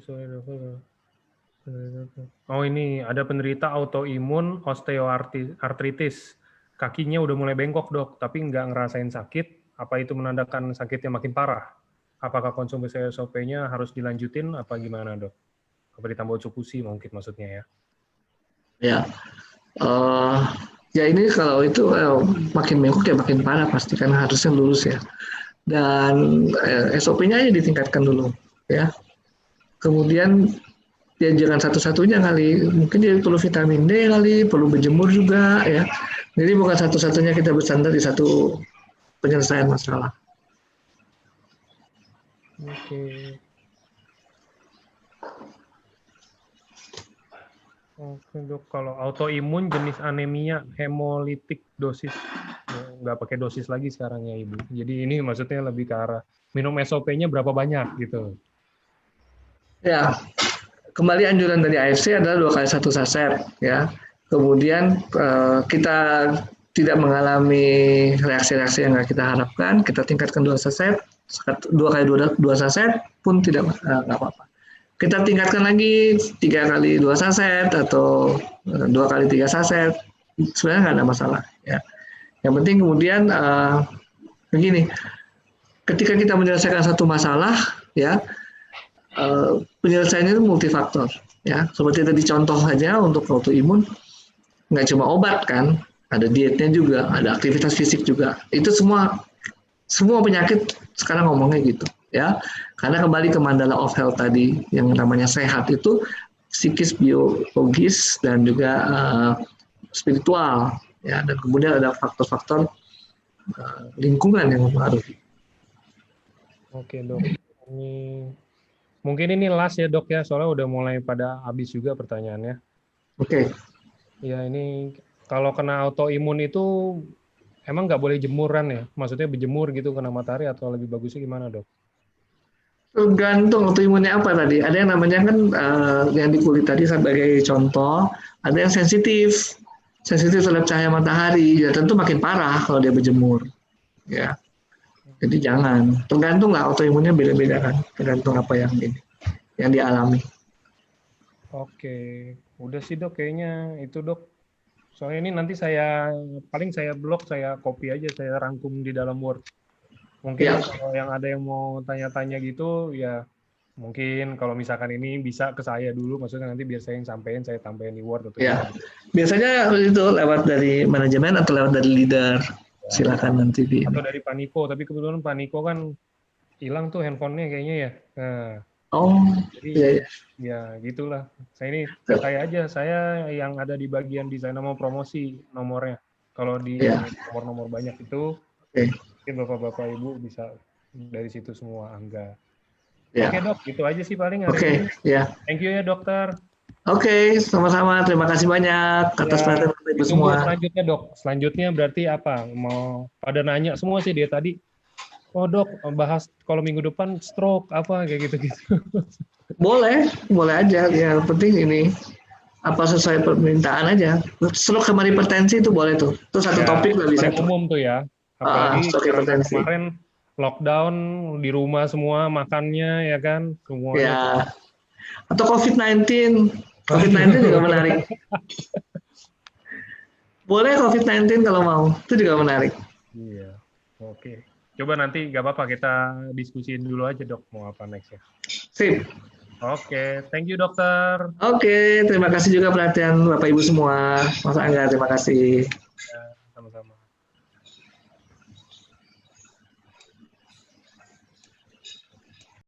oh ini ada penderita autoimun osteoartritis. Kakinya udah mulai bengkok dok, tapi nggak ngerasain sakit. Apa itu menandakan sakitnya makin parah? Apakah konsumsi SOP-nya harus dilanjutin? Apa gimana dok? Apa ditambah Utsukushi mungkin maksudnya ya? Ya, ya ini kalau itu makin bengkok ya makin parah pasti karena harusnya lurus ya. Dan SOP-nya aja ditingkatkan dulu ya. Kemudian ya jangan satu-satunya kali, mungkin dia perlu vitamin D kali, perlu berjemur juga ya. Jadi bukan satu-satunya kita bersandar di satu penyelesaian masalah. Oke. Oke dok, kalau autoimun jenis anemia hemolitik dosis nggak pakai dosis lagi sekarang ya ibu. Jadi ini maksudnya lebih ke arah minum SOP-nya berapa banyak gitu. Ya, kembali anjuran dari AFC adalah 2 kali 1 saset ya. Kemudian kita tidak mengalami reaksi-reaksi yang nggak kita harapkan, kita tingkatkan 2 saset, 2 kali 2 saset pun tidak nggak apa-apa. Kita tingkatkan lagi 3 kali 2 saset atau 2 kali 3 saset, sebenarnya nggak ada masalah ya. Yang penting kemudian begini, ketika kita menyelesaikan satu masalah ya, penyelesaiannya itu multifaktor ya. Seperti tadi contoh saja untuk autoimun, nggak cuma obat kan, ada dietnya juga, ada aktivitas fisik juga. Itu semua penyakit sekarang ngomongnya gitu ya. Karena kembali ke mandala of health tadi yang namanya sehat itu psikis, biologis dan juga spiritual ya. Dan kemudian ada faktor-faktor lingkungan yang mempengaruhi. Oke dok, mungkin ini last ya dok ya, soalnya udah mulai pada habis juga pertanyaannya. Oke. Ya ini kalau kena autoimun itu emang nggak boleh jemuran ya? Maksudnya berjemur gitu kena matahari atau lebih bagusnya gimana dok? Tergantung autoimunnya apa tadi. Ada yang namanya kan yang di kulit tadi sebagai contoh, ada yang sensitif terhadap cahaya matahari. Ya tentu makin parah kalau dia berjemur. Ya. Jadi jangan. Tergantung lah autoimunnya beda-beda kan. Tergantung apa yang dialami. Oke, udah sih dok kayaknya itu dok. Soalnya ini nanti paling saya blok, saya copy aja, saya rangkum di dalam Word. Mungkin Ya, kalau yang ada yang mau tanya-tanya gitu, ya mungkin kalau misalkan ini bisa ke saya dulu, maksudnya nanti biar saya yang sampein, saya tambahin di Word atau ya. gimana. Biasanya itu lewat dari manajemen atau lewat dari leader. Ya. Silakan nanti di ini. Atau dari Paniko, tapi kebetulan Paniko kan hilang tuh handphonenya kayaknya ya. Nah, Oh, jadi iya, iya. ya gitulah. Saya ini ke saya aja, saya yang ada di bagian desain mau promosi nomornya. Kalau di yang Ya, nomor-nomor banyak itu, oke. mungkin bapak-bapak ibu bisa dari situ semua, Angga. Oke Ya, dok, itu aja sih paling hari oke. ini. Ya, Thank you ya dokter. oke. Sama-sama. Terima kasih banyak atas Ya, perhatian Bapak Ibu ditunggu semua. selanjutnya dok. Selanjutnya berarti apa? Mau pada nanya semua sih dia tadi. Oh dok, bahas kalau minggu depan stroke apa kayak gitu-gitu. Boleh, boleh aja. Yang penting ini apa sesuai permintaan aja. Stroke sama hipertensi itu boleh tuh. Itu satu Ya, topik lah bisa paling tuh. umum tuh ya. Apalagi Stroke karena hipertensi. kemarin lockdown di rumah semua makannya ya kan, semuanya tuh. Ya, atau COVID-19. COVID-19 juga Waduh. menarik. Boleh COVID-19 kalau mau. Itu juga menarik. Iya, oke. Coba nanti nggak apa-apa kita diskusiin dulu aja dok, mau apa next ya. Sip. Oke, thank you dokter. Oke, terima kasih juga perhatian Bapak Ibu semua. Mas Angga, terima kasih. Ya.